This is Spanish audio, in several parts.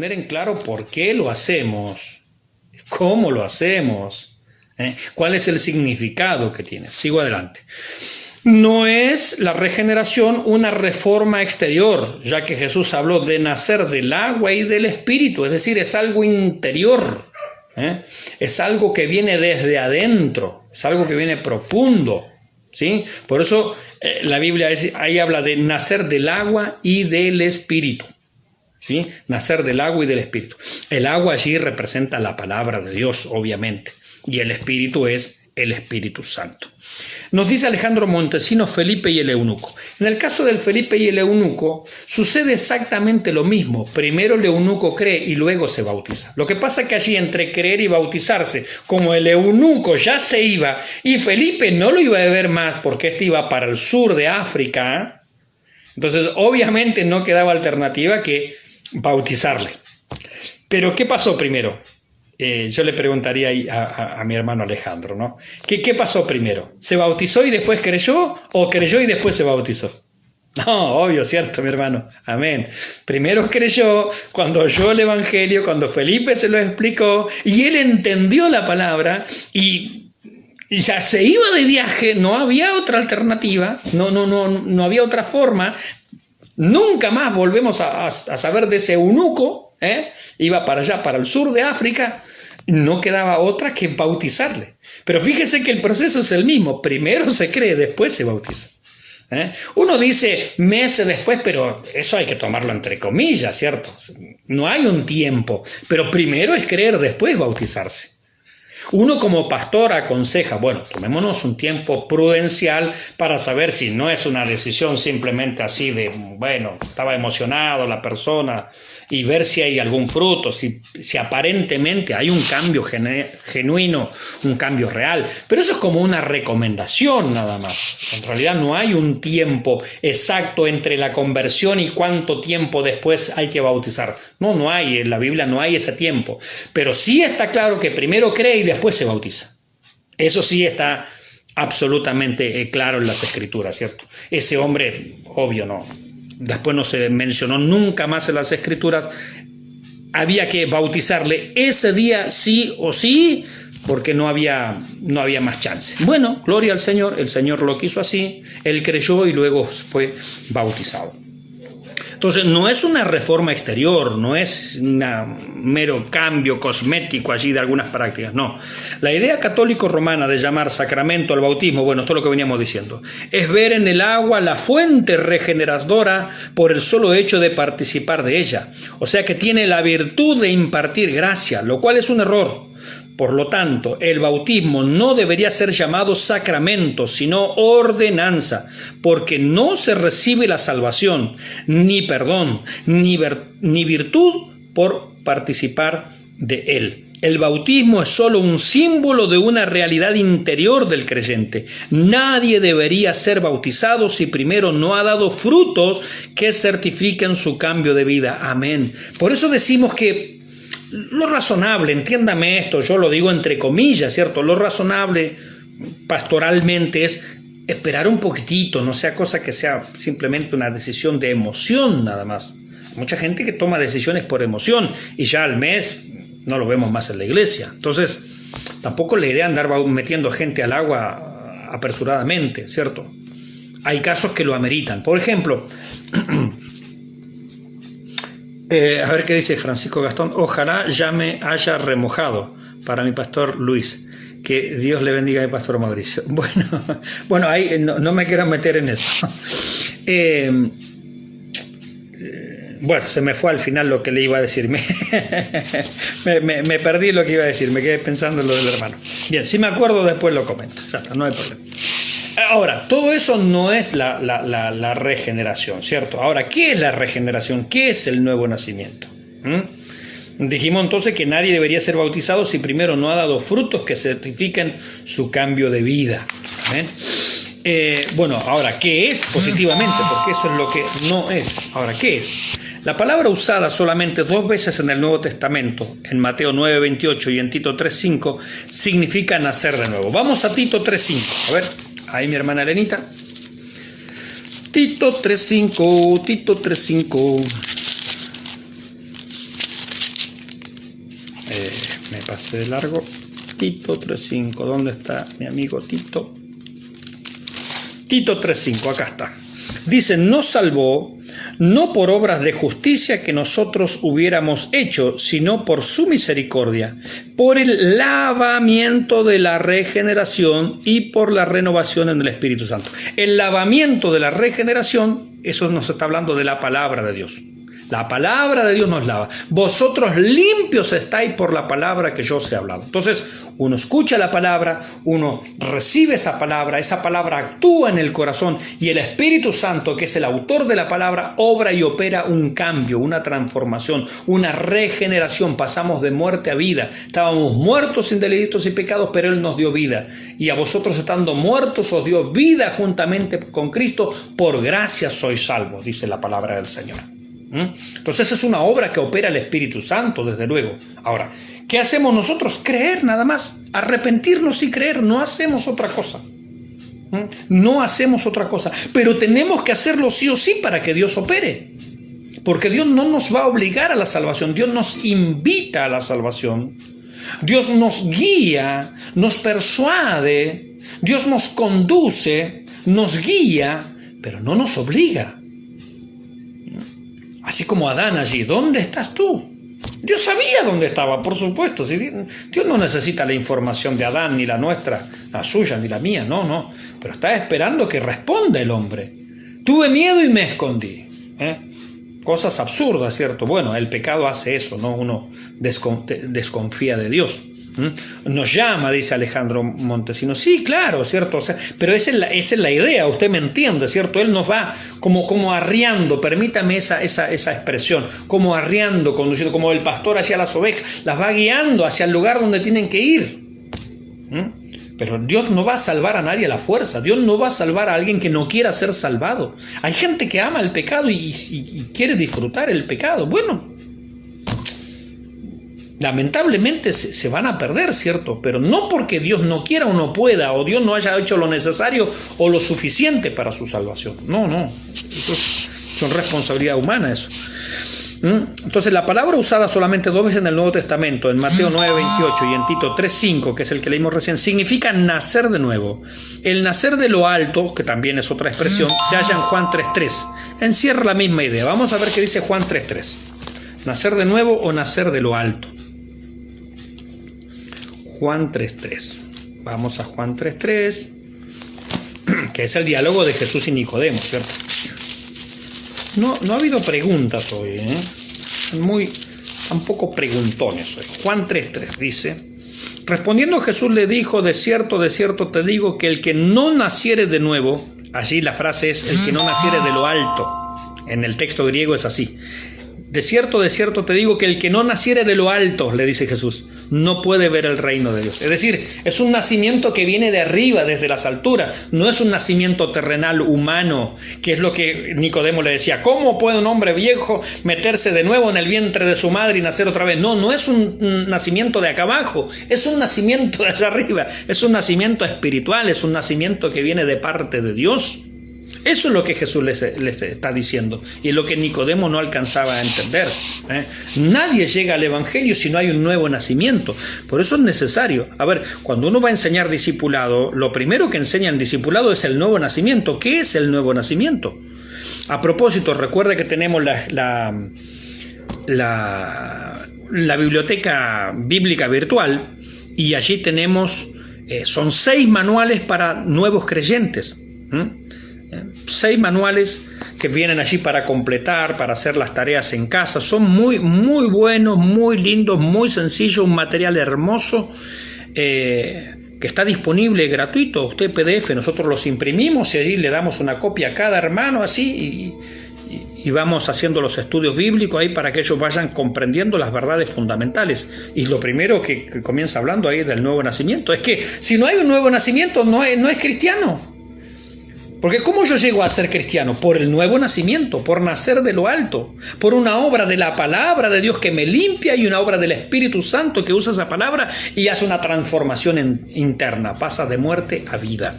tener en claro por qué lo hacemos, cómo lo hacemos, cuál es el significado que tiene. Sigo adelante. No es la regeneración una reforma exterior, ya que Jesús habló de nacer del agua y del espíritu, es decir, es algo interior, es algo que viene desde adentro, es algo que viene profundo, ¿sí? Por eso la Biblia ahí habla de nacer del agua y del espíritu, ¿sí? Nacer del agua y del espíritu. El agua allí representa la palabra de Dios, obviamente, y el espíritu es el Espíritu Santo. Nos dice Alejandro Montesino, Felipe y el eunuco. En el caso del Felipe y el eunuco sucede exactamente lo mismo. Primero el eunuco cree y luego se bautiza. Lo que pasa es que allí entre creer y bautizarse, como el eunuco ya se iba y Felipe no lo iba a ver más porque este iba para el sur de África, entonces obviamente no quedaba alternativa que bautizarle. Pero ¿qué pasó primero? Yo le preguntaría a mi hermano Alejandro, ¿no? ¿Qué pasó primero? ¿Se bautizó y después creyó o creyó y después se bautizó? No, obvio, cierto, mi hermano. Amén. Primero creyó cuando oyó el Evangelio, cuando Felipe se lo explicó y él entendió la palabra y ya se iba de viaje, no había otra alternativa, no había otra forma. Nunca más volvemos a saber de ese eunuco, iba para allá, para el sur de África, no quedaba otra que bautizarle. Pero fíjese que el proceso es el mismo, primero se cree, después se bautiza. Uno dice meses después, pero eso hay que tomarlo entre comillas, ¿cierto? No hay un tiempo, pero primero es creer, después bautizarse. Uno como pastor aconseja, bueno, tomémonos un tiempo prudencial para saber si no es una decisión simplemente así de, bueno, estaba emocionado la persona y ver si hay algún fruto, si aparentemente hay un cambio genuino, un cambio real. Pero eso es como una recomendación nada más. En realidad no hay un tiempo exacto entre la conversión y cuánto tiempo después hay que bautizar. No hay, en la Biblia no hay ese tiempo. Pero sí está claro que primero cree y después se bautiza. Eso sí está absolutamente claro en las Escrituras, ¿cierto? Ese hombre, obvio, no. Después no se mencionó nunca más en las Escrituras. Había que bautizarle ese día sí o sí, porque no había más chance. Bueno, gloria al Señor, el Señor lo quiso así, él creyó y luego fue bautizado. Entonces no es una reforma exterior, no es un mero cambio cosmético allí de algunas prácticas, no. La idea católico-romana de llamar sacramento al bautismo, bueno, esto es lo que veníamos diciendo, es ver en el agua la fuente regeneradora por el solo hecho de participar de ella. O sea que tiene la virtud de impartir gracia, lo cual es un error. Por lo tanto, el bautismo no debería ser llamado sacramento, sino ordenanza, porque no se recibe la salvación, ni perdón, ni virtud por participar de él. El bautismo es solo un símbolo de una realidad interior del creyente. Nadie debería ser bautizado si primero no ha dado frutos que certifiquen su cambio de vida. Amén. Por eso decimos que lo razonable, entiéndame esto, yo lo digo entre comillas, ¿cierto? Lo razonable pastoralmente es esperar un poquitito, no sea cosa que sea simplemente una decisión de emoción nada más. Mucha gente que toma decisiones por emoción y ya al mes no lo vemos más en la iglesia. Entonces, tampoco la idea andar metiendo gente al agua apresuradamente, ¿cierto? Hay casos que lo ameritan. Por ejemplo, a ver qué dice Francisco Gastón. Ojalá ya me haya remojado para mi pastor Luis. Que Dios le bendiga a mi pastor Mauricio. Bueno, ahí no me quiero meter en eso. Bueno, se me fue al final lo que le iba a decir. Me perdí lo que iba a decir. Me quedé pensando en lo del hermano. Bien, si me acuerdo después lo comento. Ya está, no hay problema. Ahora, todo eso no es la regeneración, ¿cierto? Ahora, ¿qué es la regeneración? ¿Qué es el nuevo nacimiento? Dijimos entonces que nadie debería ser bautizado si primero no ha dado frutos que certifiquen su cambio de vida. ¿Amén? Bueno, ahora, ¿qué es positivamente? Porque eso es lo que no es. Ahora, ¿qué es? La palabra usada solamente 2 veces en el Nuevo Testamento, en Mateo 9:28 y en Tito 3:5, significa nacer de nuevo. Vamos a Tito 3:5. A ver, ahí mi hermana Elenita. Tito 3:5, Tito 3:5. Me pasé de largo. Tito 3.5. ¿Dónde está mi amigo Tito? Tito 3.5, acá está. Dice, nos salvó no por obras de justicia que nosotros hubiéramos hecho, sino por su misericordia, por el lavamiento de la regeneración y por la renovación en el Espíritu Santo. El lavamiento de la regeneración, eso nos está hablando de la palabra de Dios. La palabra de Dios nos lava. Vosotros limpios estáis por la palabra que yo os he hablado. Entonces, uno escucha la palabra, uno recibe esa palabra actúa en el corazón y el Espíritu Santo, que es el autor de la palabra, obra y opera un cambio, una transformación, una regeneración. Pasamos de muerte a vida. Estábamos muertos sin delitos y pecados, pero Él nos dio vida. Y a vosotros, estando muertos, os dio vida juntamente con Cristo. Por gracia sois salvos, dice la palabra del Señor. Entonces es una obra que opera el Espíritu Santo, desde luego. Ahora, ¿qué hacemos nosotros? Creer nada más, arrepentirnos y creer, no hacemos otra cosa. No hacemos otra cosa, pero tenemos que hacerlo sí o sí para que Dios opere. Porque Dios no nos va a obligar a la salvación, Dios nos invita a la salvación. Dios nos guía, nos persuade, Dios nos conduce, nos guía, pero no nos obliga. Así como Adán allí, ¿dónde estás tú? Dios sabía dónde estaba, por supuesto. Dios no necesita la información de Adán, ni la nuestra, la suya, ni la mía, no. Pero está esperando que responda el hombre. Tuve miedo y me escondí. Cosas absurdas, ¿cierto? Bueno, el pecado hace eso, ¿no? Uno desconfía de Dios. Nos llama, dice Alejandro Montesino. Sí, claro, ¿cierto? O sea, pero esa es la idea, usted me entiende, ¿cierto? Él nos va como arriando, permítame esa expresión, como arriando, conduciendo, como el pastor hacia las ovejas, las va guiando hacia el lugar donde tienen que ir. Pero Dios no va a salvar a nadie a la fuerza, Dios no va a salvar a alguien que no quiera ser salvado. Hay gente que ama el pecado y quiere disfrutar el pecado. Bueno, lamentablemente se van a perder, ¿cierto? Pero no porque Dios no quiera o no pueda, o Dios no haya hecho lo necesario o lo suficiente para su salvación. No. Eso son responsabilidad humana eso. Entonces la palabra usada solamente 2 veces en el Nuevo Testamento, en Mateo 9:28 y en Tito 3:5, que es el que leímos recién, significa nacer de nuevo. El nacer de lo alto, que también es otra expresión, se halla en Juan 3:3. Encierra la misma idea. Vamos a ver qué dice Juan 3:3. Nacer de nuevo o nacer de lo alto. Juan 3.3. Vamos a Juan 3.3, que es el diálogo de Jesús y Nicodemo, ¿cierto? No ha habido preguntas hoy, tampoco preguntones hoy. Juan 3.3 dice, respondiendo Jesús le dijo, de cierto te digo que el que no naciere de nuevo, allí la frase es el que no naciere de lo alto, en el texto griego es así. De cierto te digo que el que no naciere de lo alto, le dice Jesús, no puede ver el reino de Dios. Es decir, es un nacimiento que viene de arriba, desde las alturas. No es un nacimiento terrenal humano, que es lo que Nicodemo le decía. ¿Cómo puede un hombre viejo meterse de nuevo en el vientre de su madre y nacer otra vez? No es un nacimiento de acá abajo, es un nacimiento de allá arriba. Es un nacimiento espiritual, es un nacimiento que viene de parte de Dios. Eso es lo que Jesús les está diciendo y es lo que Nicodemo no alcanzaba a entender. Nadie llega al Evangelio si no hay un nuevo nacimiento. Por eso es necesario. A ver, cuando uno va a enseñar discipulado, lo primero que enseña en discipulado es el nuevo nacimiento. ¿Qué es el nuevo nacimiento? A propósito, recuerda que tenemos la biblioteca bíblica virtual y allí tenemos, son 6 manuales para nuevos creyentes. 6 manuales que vienen allí para completar, para hacer las tareas en casa. Son muy buenos, muy lindos, muy sencillos, un material hermoso que está disponible gratuito. Usted PDF, nosotros los imprimimos y allí le damos una copia a cada hermano así y vamos haciendo los estudios bíblicos ahí para que ellos vayan comprendiendo las verdades fundamentales. Y lo primero que comienza hablando ahí del nuevo nacimiento es que si no hay un nuevo nacimiento no es cristiano. Porque ¿cómo yo llego a ser cristiano? Por el nuevo nacimiento, por nacer de lo alto, por una obra de la palabra de Dios que me limpia y una obra del Espíritu Santo que usa esa palabra y hace una transformación interna, pasa de muerte a vida.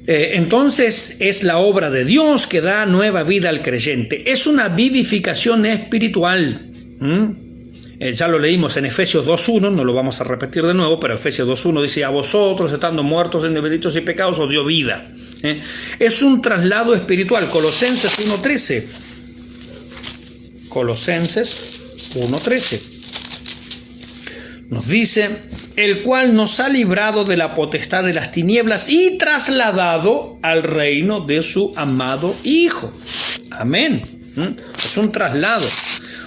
Entonces es la obra de Dios que da nueva vida al creyente. Es una vivificación espiritual. Ya lo leímos en Efesios 2.1, no lo vamos a repetir de nuevo, pero Efesios 2.1 dice: a vosotros, estando muertos en delitos y pecados, os dio vida. Es un traslado espiritual. Colosenses 1.13. Colosenses 1.13 nos dice: el cual nos ha librado de la potestad de las tinieblas y trasladado al reino de su amado Hijo. Amén. Es un traslado.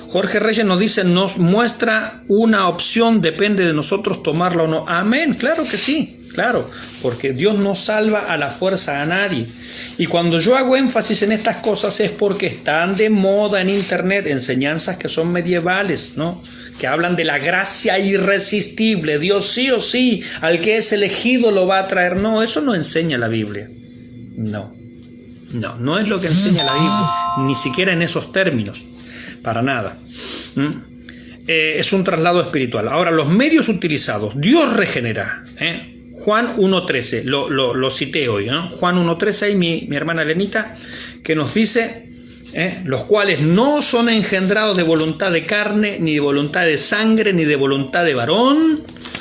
Jorge Reyes nos dice: nos muestra una opción, depende de nosotros tomarla o no. Amén, claro que sí, claro, porque Dios no salva a la fuerza a nadie. Y cuando yo hago énfasis en estas cosas es porque están de moda en internet enseñanzas que son medievales, ¿no? Que hablan de la gracia irresistible. Dios sí o sí, al que es elegido lo va a traer. No, eso no enseña la Biblia. No es lo que enseña la Biblia, ni siquiera en esos términos, para nada. Es un traslado espiritual. Ahora, los medios utilizados, Dios regenera. Juan 1.13, lo cité hoy, ¿no? Juan 1.13, ahí mi hermana Elenita, que nos dice: los cuales no son engendrados de voluntad de carne, ni de voluntad de sangre, ni de voluntad de varón.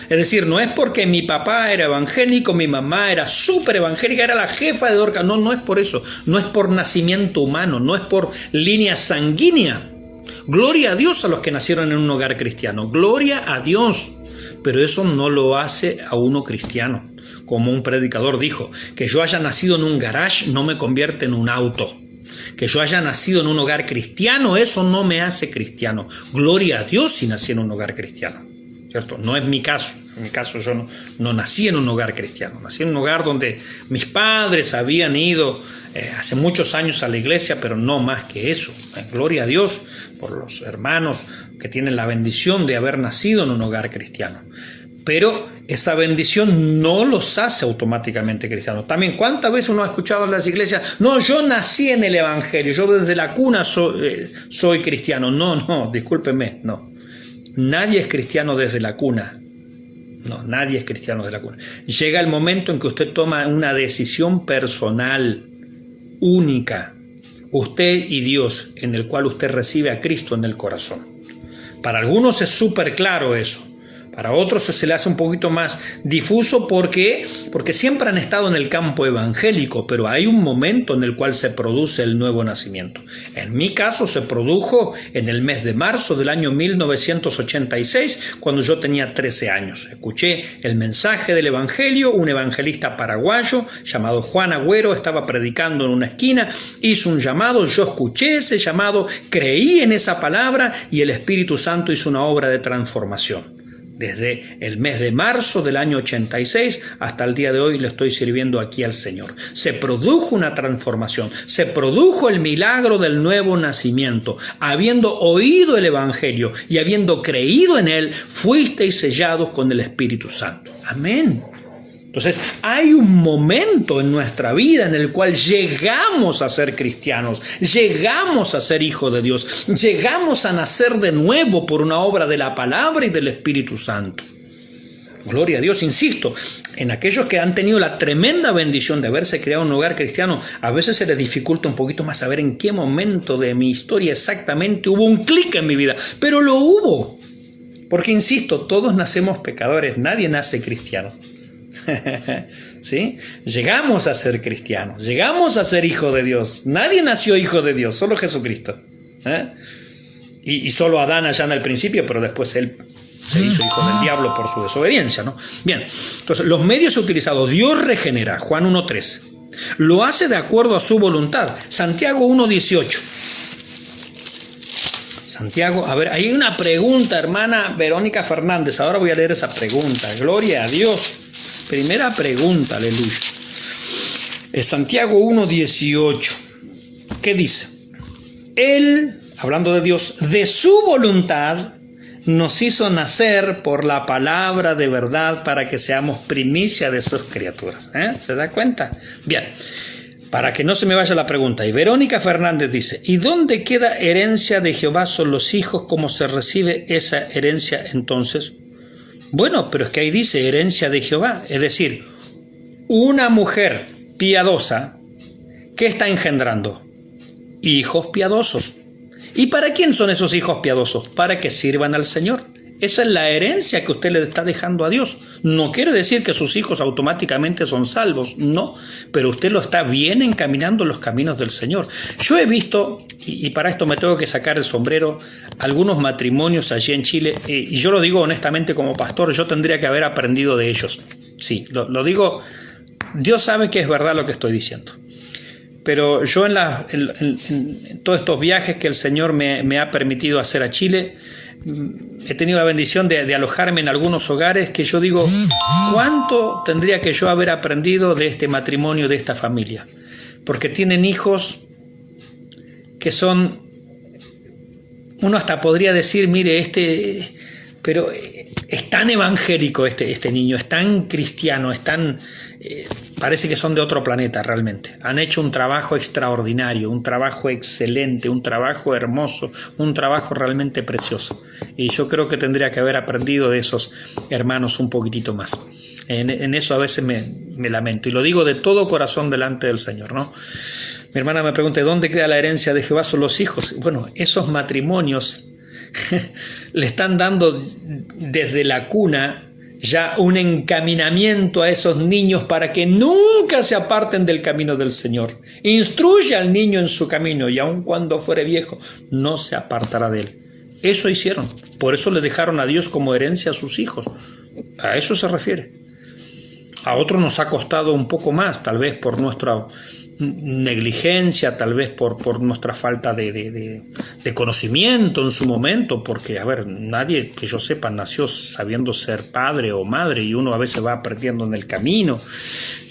Es decir, no es porque mi papá era evangélico, mi mamá era súper evangélica, era la jefa de Dorcas. No es por eso. No es por nacimiento humano, no es por línea sanguínea. Gloria a Dios a los que nacieron en un hogar cristiano. Gloria a Dios. Pero eso no lo hace a uno cristiano. Como un predicador dijo: que yo haya nacido en un garage no me convierte en un auto. Que yo haya nacido en un hogar cristiano, eso no me hace cristiano. Gloria a Dios si nací en un hogar cristiano, ¿cierto? No es mi caso. En mi caso yo no nací en un hogar cristiano. Nací en un hogar donde mis padres habían ido hace muchos años a la iglesia, pero no más que eso. Gloria a Dios por los hermanos que tienen la bendición de haber nacido en un hogar cristiano. Pero esa bendición no los hace automáticamente cristianos. También, ¿cuántas veces uno ha escuchado en las iglesias: no, yo nací en el evangelio, yo desde la cuna soy cristiano? No, discúlpeme, no. Nadie es cristiano desde la cuna. No, nadie es cristiano desde la cuna. Llega el momento en que usted toma una decisión personal, única, usted y Dios, en el cual usted recibe a Cristo en el corazón. Para algunos es súper claro eso. Para otros se le hace un poquito más difuso porque siempre han estado en el campo evangélico, pero hay un momento en el cual se produce el nuevo nacimiento. En mi caso se produjo en el mes de marzo del año 1986, cuando yo tenía 13 años. Escuché el mensaje del evangelio, un evangelista paraguayo llamado Juan Agüero estaba predicando en una esquina, hizo un llamado, yo escuché ese llamado, creí en esa palabra y el Espíritu Santo hizo una obra de transformación. Desde el mes de marzo del año 86 hasta el día de hoy le estoy sirviendo aquí al Señor. Se produjo una transformación, se produjo el milagro del nuevo nacimiento. Habiendo oído el Evangelio y habiendo creído en él, fuisteis sellados con el Espíritu Santo. Amén. Entonces, hay un momento en nuestra vida en el cual llegamos a ser cristianos, llegamos a ser hijos de Dios, llegamos a nacer de nuevo por una obra de la palabra y del Espíritu Santo. Gloria a Dios, insisto, en aquellos que han tenido la tremenda bendición de haberse creado un hogar cristiano, a veces se les dificulta un poquito más saber en qué momento de mi historia exactamente hubo un clic en mi vida, pero lo hubo. Porque, insisto, todos nacemos pecadores, nadie nace cristiano. ¿Sí? Llegamos a ser cristianos, llegamos a ser hijos de Dios. Nadie nació hijo de Dios, solo Jesucristo. Y solo Adán allá en el principio, pero después él se hizo hijo del diablo por su desobediencia, ¿no? Bien, entonces los medios utilizados, Dios regenera, Juan 1.3, lo hace de acuerdo a su voluntad. Santiago 1.18. Santiago, a ver, hay una pregunta, hermana Verónica Fernández. Ahora voy a leer esa pregunta. Gloria a Dios. Primera pregunta, aleluya. Santiago 1.18. ¿Qué dice? Él, hablando de Dios, de su voluntad nos hizo nacer por la palabra de verdad para que seamos primicia de sus criaturas. ¿Se da cuenta? Bien, para que no se me vaya la pregunta. Y Verónica Fernández dice: ¿y dónde queda herencia de Jehová son los hijos? ¿Cómo se recibe esa herencia entonces? Bueno, pero es que ahí dice herencia de Jehová. Es decir, una mujer piadosa, ¿qué está engendrando? Hijos piadosos. ¿Y para quién son esos hijos piadosos? Para que sirvan al Señor. Esa es la herencia que usted le está dejando a Dios. No quiere decir que sus hijos automáticamente son salvos, no, pero usted lo está bien encaminando en los caminos del Señor. Yo he visto, y para esto me tengo que sacar el sombrero, algunos matrimonios allí en Chile, y yo lo digo honestamente como pastor, yo tendría que haber aprendido de ellos. Sí, lo digo, Dios sabe que es verdad lo que estoy diciendo. Pero yo en todos estos viajes que el Señor me ha permitido hacer a Chile, he tenido la bendición de alojarme en algunos hogares que yo digo, ¿cuánto tendría que yo haber aprendido de este matrimonio, de esta familia? Porque tienen hijos que son, uno hasta podría decir, mire, pero es tan evangélico este niño, es tan cristiano, es tan... parece que son de otro planeta realmente. Han hecho un trabajo extraordinario, un trabajo excelente, un trabajo hermoso, un trabajo realmente precioso. Y yo creo que tendría que haber aprendido de esos hermanos un poquitito más. En eso a veces me lamento. Y lo digo de todo corazón delante del Señor, ¿no? Mi hermana me pregunta, ¿dónde queda la herencia de Jehová? Son los hijos. Bueno, esos matrimonios le están dando desde la cuna ya un encaminamiento a esos niños para que nunca se aparten del camino del Señor. Instruye al niño en su camino y aun cuando fuere viejo no se apartará de él. Eso hicieron. Por eso le dejaron a Dios como herencia a sus hijos. A eso se refiere. A otros nos ha costado un poco más, tal vez por nuestra negligencia, tal vez por nuestra falta de conocimiento en su momento, porque, a ver, nadie que yo sepa nació sabiendo ser padre o madre y uno a veces va aprendiendo en el camino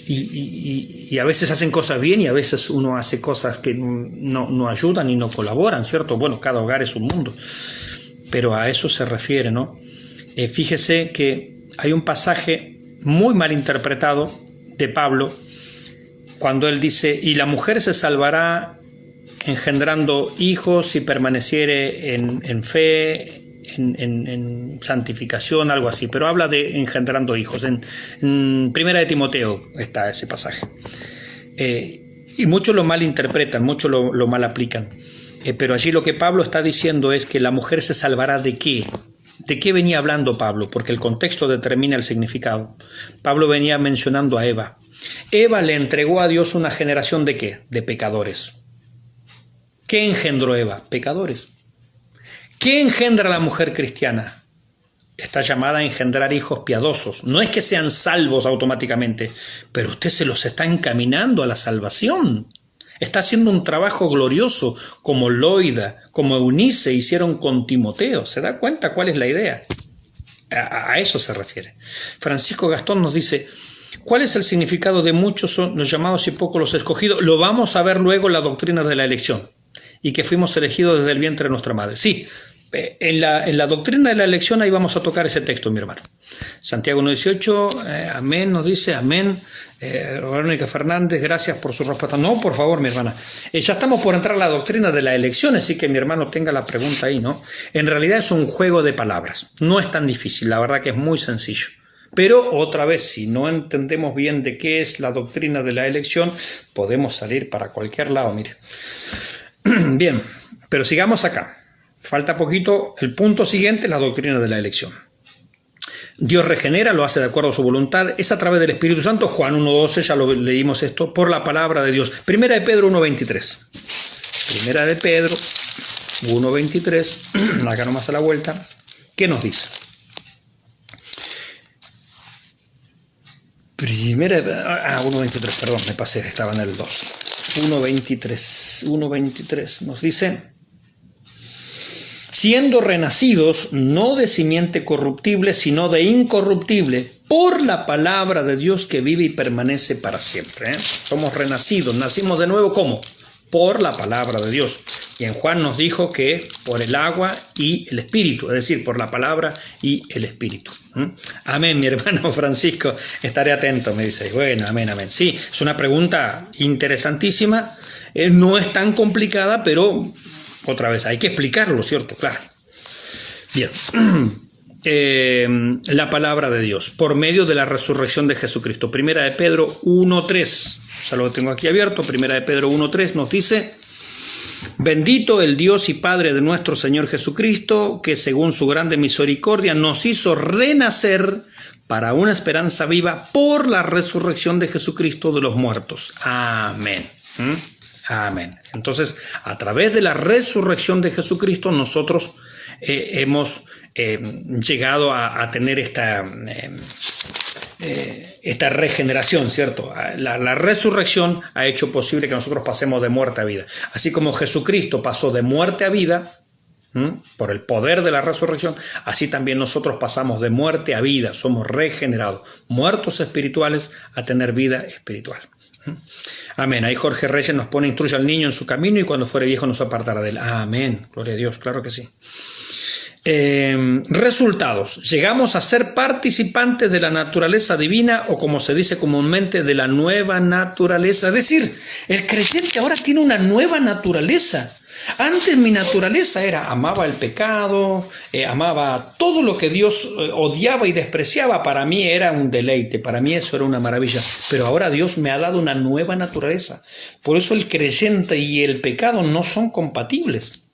y a veces hacen cosas bien y a veces uno hace cosas que no ayudan y no colaboran, ¿cierto? Bueno, cada hogar es un mundo, pero a eso se refiere, ¿no? Fíjese que hay un pasaje muy mal interpretado de Pablo cuando él dice, y la mujer se salvará engendrando hijos si permaneciere en fe, en santificación, algo así, pero habla de engendrando hijos. En Primera de Timoteo está ese pasaje. Y muchos lo malinterpretan, muchos lo mal aplican. Pero allí lo que Pablo está diciendo es que la mujer se salvará ¿de qué? ¿De qué venía hablando Pablo? Porque el contexto determina el significado. Pablo venía mencionando a Eva. Eva le entregó a Dios una generación ¿de qué? De pecadores. ¿Qué engendró Eva? Pecadores. ¿Qué engendra la mujer cristiana? Está llamada a engendrar hijos piadosos. No es que sean salvos automáticamente, pero usted se los está encaminando a la salvación. Está haciendo un trabajo glorioso como Loida, como Eunice hicieron con Timoteo. ¿Se da cuenta cuál es la idea? A eso se refiere. Francisco Gastón nos dice, ¿cuál es el significado de muchos son los llamados y pocos los escogidos? Lo vamos a ver luego en la doctrina de la elección y que fuimos elegidos desde el vientre de nuestra madre. Sí, en la doctrina de la elección ahí vamos a tocar ese texto, mi hermano. Santiago 1:18, amén, nos dice, amén. Verónica Fernández, gracias por su respuesta. No, por favor, mi hermana. Ya estamos por entrar a la doctrina de la elección, así que mi hermano tenga la pregunta ahí, ¿no? En realidad es un juego de palabras. No es tan difícil, la verdad que es muy sencillo. Pero otra vez, si no entendemos bien de qué es la doctrina de la elección, podemos salir para cualquier lado, mire. Bien, pero sigamos acá. Falta poquito. El punto siguiente es la doctrina de la elección. Dios regenera, lo hace de acuerdo a su voluntad, es a través del Espíritu Santo. Juan 1:12, ya lo leímos esto, por la palabra de Dios. Primera de Pedro 1:23. Primera de Pedro 1:23, acá nomás a la vuelta. ¿Qué nos dice? Primera, 1:23, perdón, me pasé, estaba en el 2. 1:23 nos dice, siendo renacidos no de simiente corruptible, sino de incorruptible, por la palabra de Dios que vive y permanece para siempre. Somos renacidos, nacimos de nuevo, ¿cómo? Por la palabra de Dios. Y en Juan nos dijo que por el agua y el Espíritu, es decir, por la palabra y el Espíritu. Amén, mi hermano Francisco, estaré atento, me dice. Bueno, amén, amén. Sí, es una pregunta interesantísima, no es tan complicada, pero otra vez hay que explicarlo, ¿cierto? Claro. Bien, la palabra de Dios, por medio de la resurrección de Jesucristo. Primera de Pedro 1:3, ya lo tengo aquí abierto, Primera de Pedro 1:3 nos dice, Bendito el Dios y Padre de nuestro Señor Jesucristo, que según su grande misericordia nos hizo renacer para una esperanza viva por la resurrección de Jesucristo de los muertos. Amén. Amén. Entonces, a través de la resurrección de Jesucristo, nosotros hemos llegado a tener esta regeneración, ¿cierto? La resurrección ha hecho posible que nosotros pasemos de muerte a vida. Así como Jesucristo pasó de muerte a vida, por el poder de la resurrección, así también nosotros pasamos de muerte a vida, somos regenerados, muertos espirituales a tener vida espiritual. Amén. Ahí Jorge Reyes nos pone: instruye al niño en su camino y cuando fuere viejo no se apartará de él. Amén. Gloria a Dios, claro que sí. Resultados. Llegamos a ser participantes de la naturaleza divina, o como se dice comúnmente, de la nueva naturaleza. Es decir, el creyente ahora tiene una nueva naturaleza. Antes mi naturaleza era, amaba el pecado, amaba todo lo que Dios odiaba y despreciaba. Para mí era un deleite, para mí eso era una maravilla. Pero ahora Dios me ha dado una nueva naturaleza. Por eso el creyente y el pecado no son compatibles.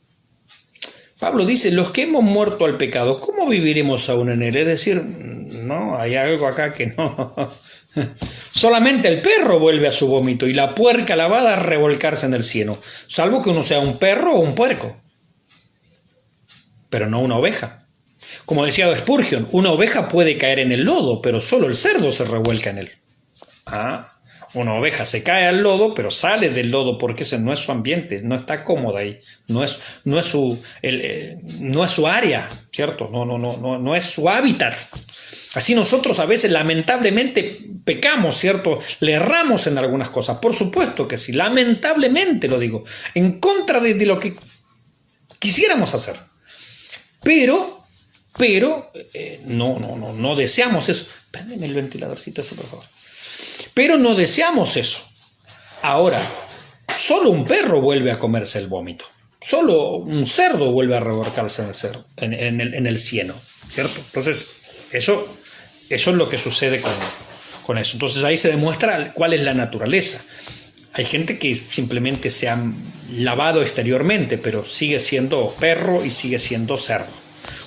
Pablo dice: los que hemos muerto al pecado, ¿cómo viviremos aún en él? Es decir, no, hay algo acá que no. Solamente el perro vuelve a su vómito y la puerca lavada a revolcarse en el cieno, salvo que uno sea un perro o un puerco, pero no una oveja. Como decía Spurgeon, una oveja puede caer en el lodo, pero solo el cerdo se revuelca en él. Una oveja se cae al lodo, pero sale del lodo porque ese no es su ambiente, no está cómoda ahí, no es su área, ¿cierto? No es su hábitat. Así nosotros a veces lamentablemente pecamos, ¿cierto? Le erramos en algunas cosas, por supuesto que sí, lamentablemente lo digo, en contra de lo que quisiéramos hacer. Pero no deseamos eso. Préndeme el ventiladorcito ese, por favor. Pero no deseamos eso. Ahora, solo un perro vuelve a comerse el vómito. Solo un cerdo vuelve a revolcarse en el cieno, ¿cierto? Entonces, eso es lo que sucede con eso. Entonces ahí se demuestra cuál es la naturaleza. Hay gente que simplemente se ha lavado exteriormente, pero sigue siendo perro y sigue siendo cerdo.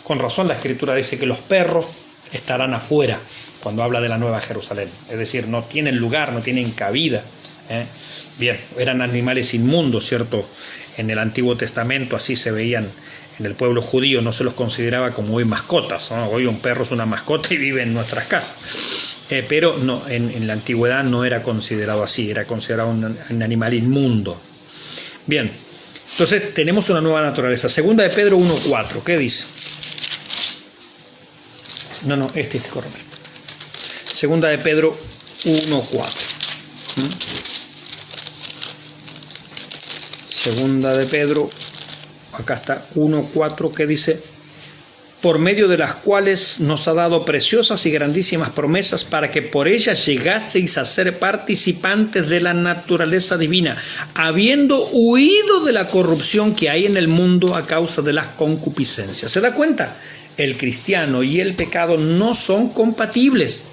Con razón la Escritura dice que los perros estarán afuera cuando habla de la Nueva Jerusalén. Es decir, no tienen lugar, no tienen cabida. Bien, eran animales inmundos, ¿cierto? En el Antiguo Testamento así se veían. En el pueblo judío no se los consideraba como hoy mascotas, ¿no? Hoy un perro es una mascota y vive en nuestras casas. Pero no, en la antigüedad no era considerado así, era considerado un animal inmundo. Bien, entonces tenemos una nueva naturaleza. Segunda de Pedro 1:4, ¿qué dice? No, correcto. Segunda de Pedro 1:4. Segunda de Pedro, acá está 1:4, que dice: por medio de las cuales nos ha dado preciosas y grandísimas promesas, para que por ellas llegaseis a ser participantes de la naturaleza divina, habiendo huido de la corrupción que hay en el mundo a causa de las concupiscencias. ¿Se da cuenta? El cristiano y el pecado no son compatibles.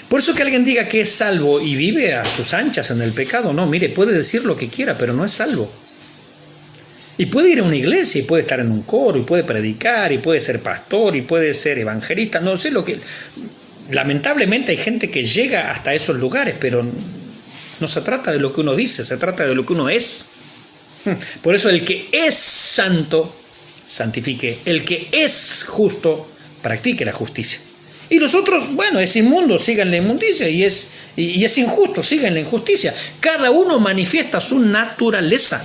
Por eso que alguien diga que es salvo y vive a sus anchas en el pecado, no, mire, puede decir lo que quiera, pero no es salvo. Y puede ir a una iglesia, y puede estar en un coro, y puede predicar, y puede ser pastor, y puede ser evangelista, no sé lo que... Lamentablemente hay gente que llega hasta esos lugares, pero no se trata de lo que uno dice, se trata de lo que uno es. Por eso el que es santo, santifique. El que es justo, practique la justicia. Y los otros, bueno, es inmundo, sigan la inmundicia, y es injusto, sigan la injusticia. Cada uno manifiesta su naturaleza.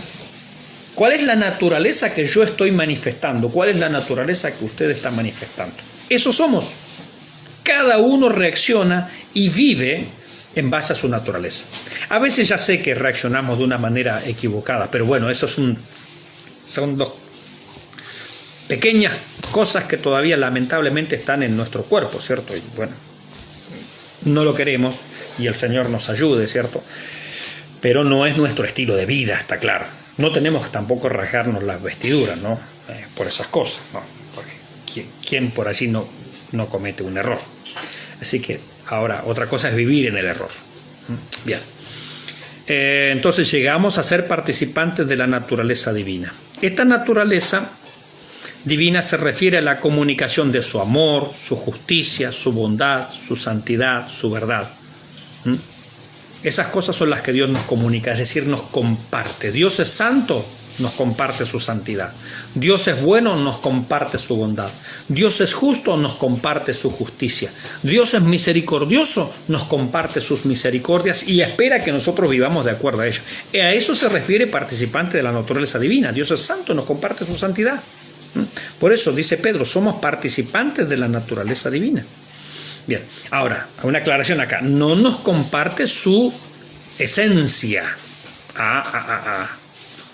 ¿Cuál es la naturaleza que yo estoy manifestando? ¿Cuál es la naturaleza que usted está manifestando? Eso somos. Cada uno reacciona y vive en base a su naturaleza. A veces ya sé que reaccionamos de una manera equivocada, pero bueno, eso son dos pequeñas cosas que todavía lamentablemente están en nuestro cuerpo, ¿cierto? Y bueno, no lo queremos y el Señor nos ayude, ¿cierto? Pero no es nuestro estilo de vida, está claro. No tenemos tampoco rasgarnos las vestiduras, ¿no? Por esas cosas, ¿no? Porque ¿quién por allí no comete un error? Así que ahora, otra cosa es vivir en el error. Bien. entonces llegamos a ser participantes de la naturaleza divina. Esta naturaleza divina se refiere a la comunicación de su amor, su justicia, su bondad, su santidad, su verdad. Esas cosas son las que Dios nos comunica, es decir, nos comparte. Dios es santo, nos comparte su santidad. Dios es bueno, nos comparte su bondad. Dios es justo, nos comparte su justicia. Dios es misericordioso, nos comparte sus misericordias y espera que nosotros vivamos de acuerdo a ello. A eso se refiere participante de la naturaleza divina. Dios es santo, nos comparte su santidad. Por eso dice Pedro, somos participantes de la naturaleza divina. Bien, ahora, una aclaración acá. No nos comparte su esencia.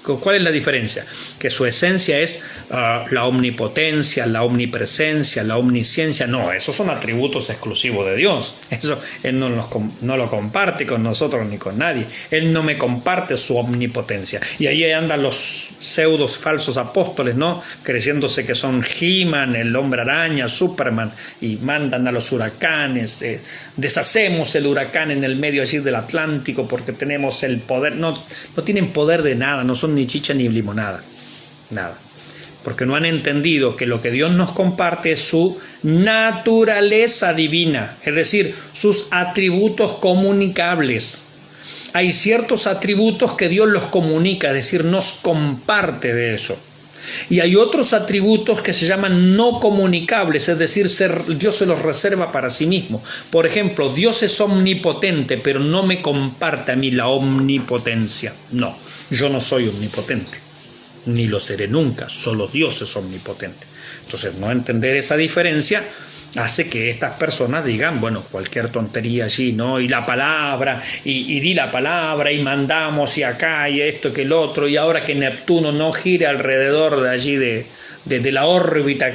¿Cuál es la diferencia? Que su esencia es la omnipotencia, la omnipresencia, la omnisciencia. No, esos son atributos exclusivos de Dios. Eso Él no lo comparte con nosotros ni con nadie. Él no me comparte su omnipotencia. Y ahí andan los pseudos falsos apóstoles, ¿no? Creyéndose que son He-Man, el hombre araña, Superman, y mandan a los huracanes. Deshacemos el huracán en el medio allí del Atlántico porque tenemos el poder. No tienen poder de nada, no son ni chicha ni limonada, nada, porque no han entendido que lo que Dios nos comparte es su naturaleza divina, es decir, sus atributos comunicables. Hay ciertos atributos que Dios los comunica, es decir, nos comparte de eso. Y hay otros atributos que se llaman no comunicables, es decir, Dios se los reserva para sí mismo. Por ejemplo, Dios es omnipotente, pero no me comparte a mí la omnipotencia. No, yo no soy omnipotente, ni lo seré nunca, solo Dios es omnipotente. Entonces, no entender esa diferencia hace que estas personas digan, bueno, cualquier tontería allí, ¿no? Y la palabra, y di la palabra, y mandamos, y acá, y esto, que el otro, y ahora que Neptuno no gire alrededor de allí de la órbita.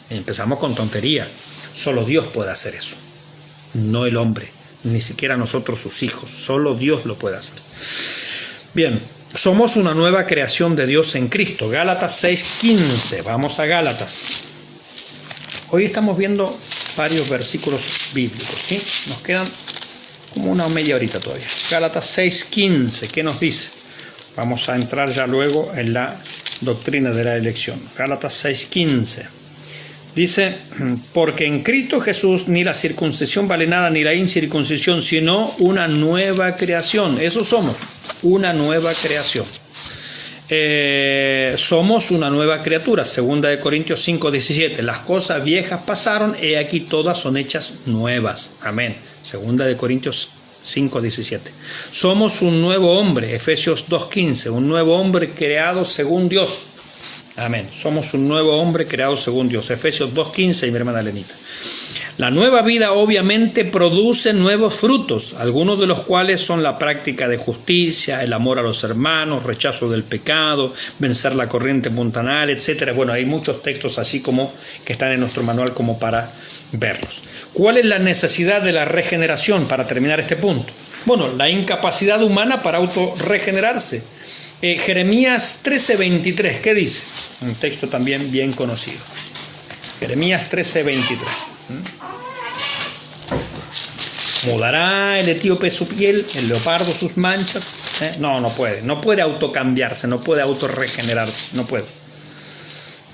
Empezamos con tontería. Solo Dios puede hacer eso, no el hombre, ni siquiera nosotros sus hijos. Solo Dios lo puede hacer. Bien, somos una nueva creación de Dios en Cristo. Gálatas 6:15. Vamos a Gálatas. Hoy estamos viendo varios versículos bíblicos, ¿sí? Nos quedan como una media horita todavía. Gálatas 6:15, ¿qué nos dice? Vamos a entrar ya luego en la doctrina de la elección. Gálatas 6:15. Dice, porque en Cristo Jesús ni la circuncisión vale nada, ni la incircuncisión, sino una nueva creación. Eso somos, una nueva creación. Somos una nueva criatura. 2 Corintios 5:17. Las cosas viejas pasaron, he aquí todas son hechas nuevas. Amén. 2 Corintios 5:17. Somos un nuevo hombre. Efesios 2:15. Un nuevo hombre creado según Dios. Amén. Somos un nuevo hombre creado según Dios. Efesios 2:15 y mi hermana Lenita. La nueva vida obviamente produce nuevos frutos, algunos de los cuales son la práctica de justicia, el amor a los hermanos, rechazo del pecado, vencer la corriente mundanal, etc. Bueno, hay muchos textos así como que están en nuestro manual como para verlos. ¿Cuál es la necesidad de la regeneración para terminar este punto? Bueno, la incapacidad humana para autorregenerarse. Jeremías 13:23, ¿qué dice? Un texto también bien conocido. Jeremías 13:23. ¿Mudará el etíope su piel, el leopardo sus manchas? No puede autocambiarse, no puede autorregenerarse, no puede.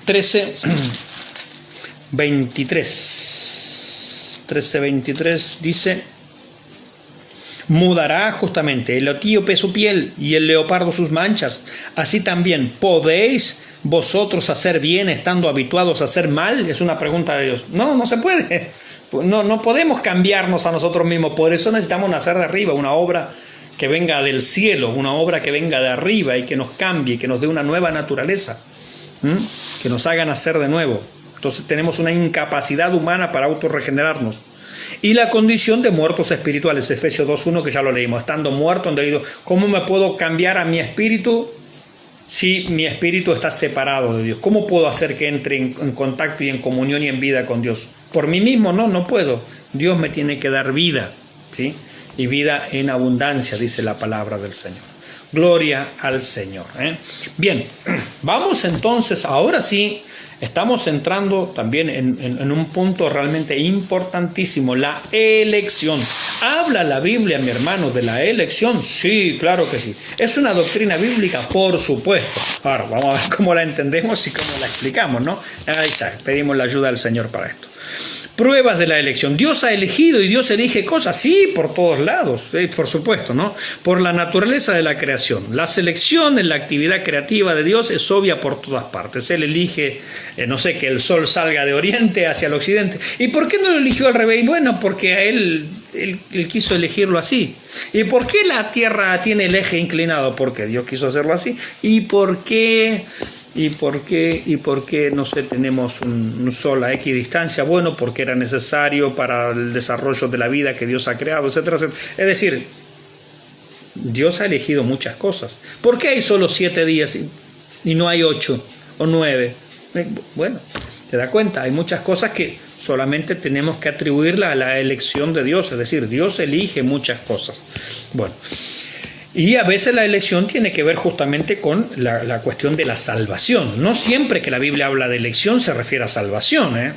13:23 dice, mudará justamente el etíope su piel y el leopardo sus manchas. Así también, ¿podéis vosotros hacer bien estando habituados a hacer mal? Es una pregunta de Dios. No se puede. No podemos cambiarnos a nosotros mismos. Por eso necesitamos nacer de arriba, una obra que venga del cielo, una obra que venga de arriba y que nos cambie, que nos dé una nueva naturaleza, que nos haga nacer de nuevo. Entonces tenemos una incapacidad humana para autorregenerarnos. Y la condición de muertos espirituales, Efesios 2:1, que ya lo leímos, estando muerto, ¿cómo me puedo cambiar a mi espíritu si mi espíritu está separado de Dios? ¿Cómo puedo hacer que entre en contacto y en comunión y en vida con Dios? Por mí mismo no puedo. Dios me tiene que dar vida, ¿sí? Y vida en abundancia, dice la palabra del Señor. Gloria al Señor. Bien, vamos entonces, ahora sí, Estamos entrando también en un punto realmente importantísimo, la elección. ¿Habla la Biblia, mi hermano, de la elección? Sí, claro que sí. ¿Es una doctrina bíblica? Por supuesto. Ahora, vamos a ver cómo la entendemos y cómo la explicamos, ¿no? Ahí está, pedimos la ayuda del Señor para esto. Pruebas de la elección. Dios ha elegido y Dios elige cosas, sí, por todos lados, por supuesto, ¿no? Por la naturaleza de la creación. La selección en la actividad creativa de Dios es obvia por todas partes. Él elige, no sé, que el sol salga de oriente hacia el occidente. ¿Y por qué no lo eligió al revés? Bueno, porque a él quiso elegirlo así. ¿Y por qué la tierra tiene el eje inclinado? Porque Dios quiso hacerlo así. ¿Y por qué no sé, tenemos un sol a X distancia? Bueno, porque era necesario para el desarrollo de la vida que Dios ha creado, etcétera, etcétera. Es decir, Dios ha elegido muchas cosas. ¿Por qué hay solo 7 días y no hay 8 o 9? Bueno, te das cuenta, hay muchas cosas que solamente tenemos que atribuirla a la elección de Dios. Es decir, Dios elige muchas cosas. Bueno, y a veces la elección tiene que ver justamente con la cuestión de la salvación. No siempre que la Biblia habla de elección se refiere a salvación, ¿eh?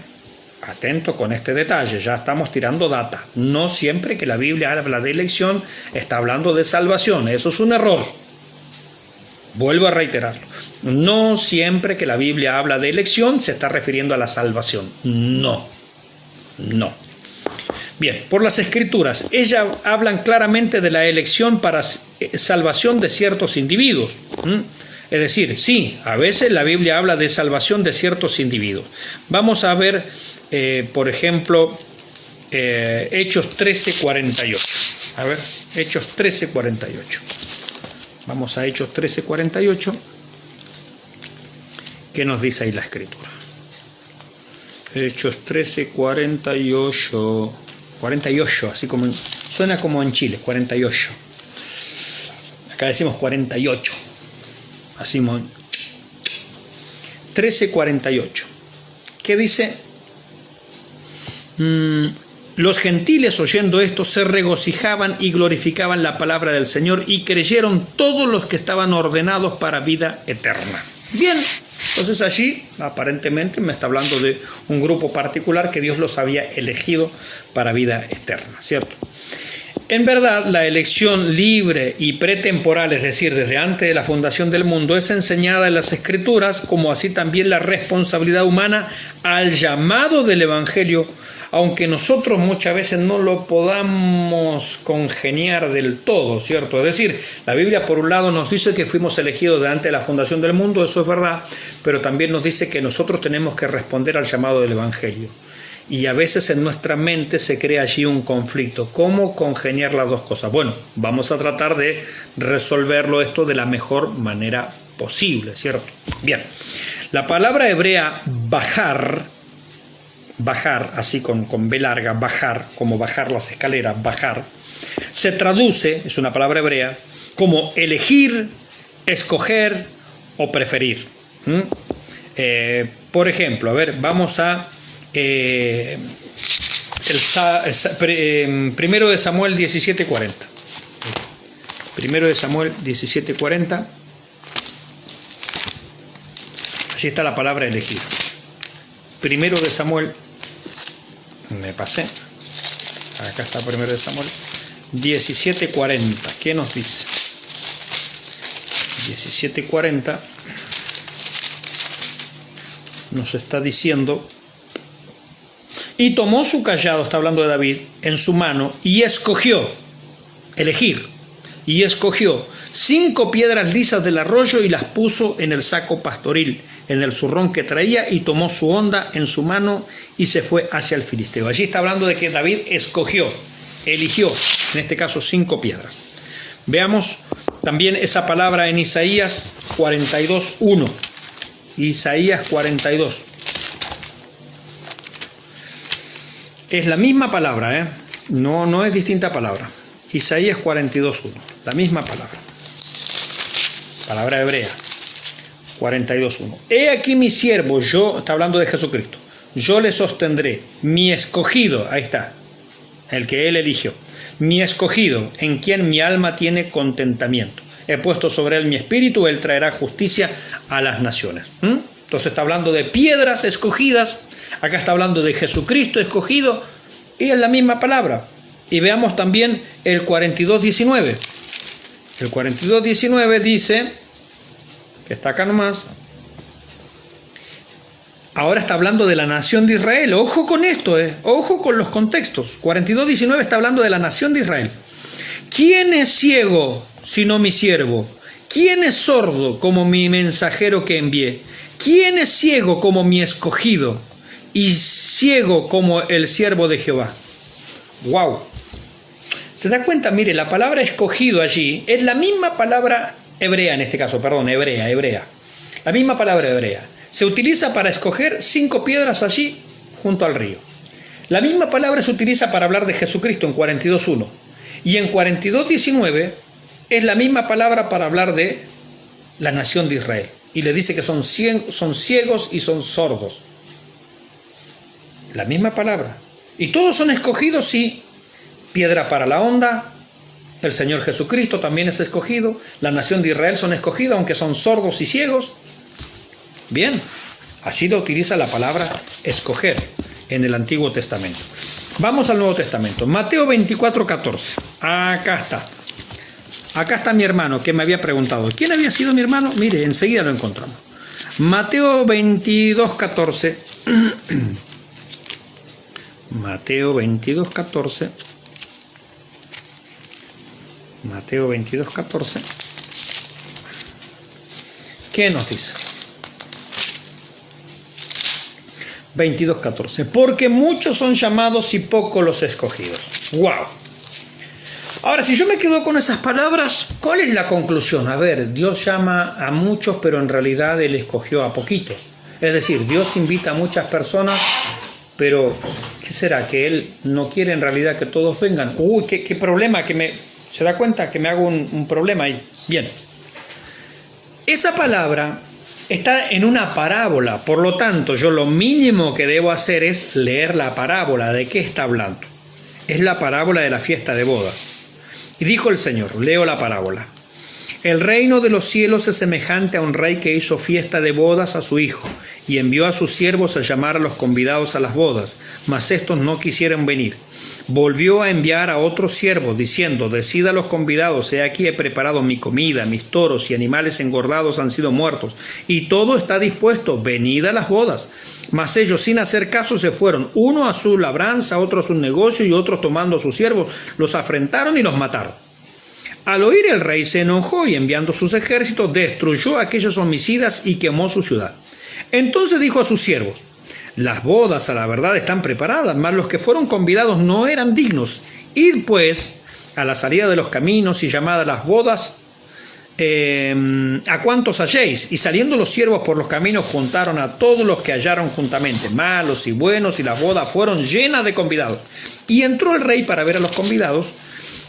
Atento con este detalle, ya estamos tirando data. No siempre que la Biblia habla de elección está hablando de salvación. Eso es un error. Vuelvo a reiterarlo. No siempre que la Biblia habla de elección se está refiriendo a la salvación. No. Bien, por las Escrituras, ellas hablan claramente de la elección para salvación de ciertos individuos. Es decir, sí, a veces la Biblia habla de salvación de ciertos individuos. Vamos a ver, por ejemplo, Hechos 13:48. A ver, Hechos 13:48. Vamos a Hechos 13:48. ¿Qué nos dice ahí la Escritura? Hechos 13:48. 48, así como suena como en Chile, 48. Acá decimos 48. Así 13:48. ¿Qué dice? Los gentiles, oyendo esto, se regocijaban y glorificaban la palabra del Señor, y creyeron todos los que estaban ordenados para vida eterna. Bien, entonces allí aparentemente me está hablando de un grupo particular que Dios los había elegido para vida eterna, ¿cierto? En verdad, la elección libre y pretemporal, es decir, desde antes de la fundación del mundo, es enseñada en las Escrituras, como así también la responsabilidad humana al llamado del Evangelio, aunque nosotros muchas veces no lo podamos congeniar del todo, ¿cierto? Es decir, la Biblia por un lado nos dice que fuimos elegidos de antes de la fundación del mundo, eso es verdad, pero también nos dice que nosotros tenemos que responder al llamado del Evangelio. Y a veces en nuestra mente se crea allí un conflicto. ¿Cómo congeniar las dos cosas? Bueno, vamos a tratar de resolverlo esto de la mejor manera posible, ¿cierto? Bien, la palabra hebrea bajar, así con B larga, bajar, como bajar las escaleras, bajar, se traduce, es una palabra hebrea, como elegir, escoger o preferir. Por ejemplo, a ver, vamos a primero de Samuel 17:40. Primero de Samuel 17:40. Allí está la palabra elegir. Primero de Samuel, me pasé. Acá está primero de Samuel 17:40. ¿Qué nos dice? 17:40 nos está diciendo: y tomó su cayado, está hablando de David, en su mano, y escogió, elegir, y escogió 5 piedras lisas del arroyo y las puso en el saco pastoril, en el zurrón que traía, y tomó su honda en su mano y se fue hacia el filisteo. Allí está hablando de que David escogió, eligió, en este caso 5 piedras. Veamos también esa palabra en Isaías 42:1. Isaías 42. Es la misma palabra, no es distinta palabra. Isaías 42:1, la misma palabra. Palabra hebrea, 42:1. He aquí mi siervo, yo, está hablando de Jesucristo, yo le sostendré, mi escogido, ahí está, el que él eligió, mi escogido, en quien mi alma tiene contentamiento. He puesto sobre él mi espíritu, él traerá justicia a las naciones. Entonces está hablando de piedras escogidas, acá está hablando de Jesucristo escogido, y es la misma palabra. Y veamos también el 42:19. El 42:19 dice, que está acá nomás, ahora está hablando de la nación de Israel. Ojo con esto, ojo con los contextos. 42:19 está hablando de la nación de Israel. ¿Quién es ciego sino mi siervo? ¿Quién es sordo como mi mensajero que envié? ¿Quién es ciego como mi escogido y ciego como el siervo de Jehová? ¡Wow! ¿Se da cuenta? Mire, la palabra escogido allí es la misma palabra hebrea en este caso, perdón, hebrea. La misma palabra hebrea. Se utiliza para escoger 5 piedras allí junto al río. La misma palabra se utiliza para hablar de Jesucristo en 42:1. Y en 42:19 es la misma palabra para hablar de la nación de Israel. Y le dice que son ciegos y son sordos. La misma palabra. Y todos son escogidos, sí. Piedra para la honda. El Señor Jesucristo también es escogido. La nación de Israel son escogidos, aunque son sordos y ciegos. Bien, así lo utiliza la palabra escoger en el Antiguo Testamento. Vamos al Nuevo Testamento. Mateo 24:14. Acá está. Acá está mi hermano que me había preguntado. ¿Quién había sido mi hermano? Mire, enseguida lo encontramos. Mateo 22:14. Mateo 22:14. Mateo 22:14. ¿Qué nos dice? 22:14. Porque muchos son llamados y pocos los escogidos. ¡Wow! Ahora, si yo me quedo con esas palabras, ¿cuál es la conclusión? A ver, Dios llama a muchos, pero en realidad Él escogió a poquitos. Es decir, Dios invita a muchas personas, pero ¿qué será? ¿Que Él no quiere en realidad que todos vengan? Uy, qué problema, ¿se da cuenta que me hago un problema ahí? Bien. Esa palabra está en una parábola, por lo tanto, yo lo mínimo que debo hacer es leer la parábola. ¿De qué está hablando? Es la parábola de la fiesta de bodas. Y dijo el Señor, leo la parábola. El reino de los cielos es semejante a un rey que hizo fiesta de bodas a su hijo, y envió a sus siervos a llamar a los convidados a las bodas, mas estos no quisieron venir. Volvió a enviar a otros siervos, diciendo, decid a los convidados, he aquí he preparado mi comida, mis toros y animales engordados han sido muertos, y todo está dispuesto, venid a las bodas. Mas ellos, sin hacer caso, se fueron, uno a su labranza, otro a su negocio, y otros tomando a sus siervos, los afrentaron y los mataron. Al oír el rey se enojó y enviando sus ejércitos destruyó a aquellos homicidas y quemó su ciudad. Entonces dijo a sus siervos, las bodas a la verdad están preparadas, mas los que fueron convidados no eran dignos. Id pues a la salida de los caminos y llamad a las bodas a cuantos halléis. Y saliendo los siervos por los caminos juntaron a todos los que hallaron juntamente, malos y buenos, y las bodas fueron llenas de convidados. Y entró el rey para ver a los convidados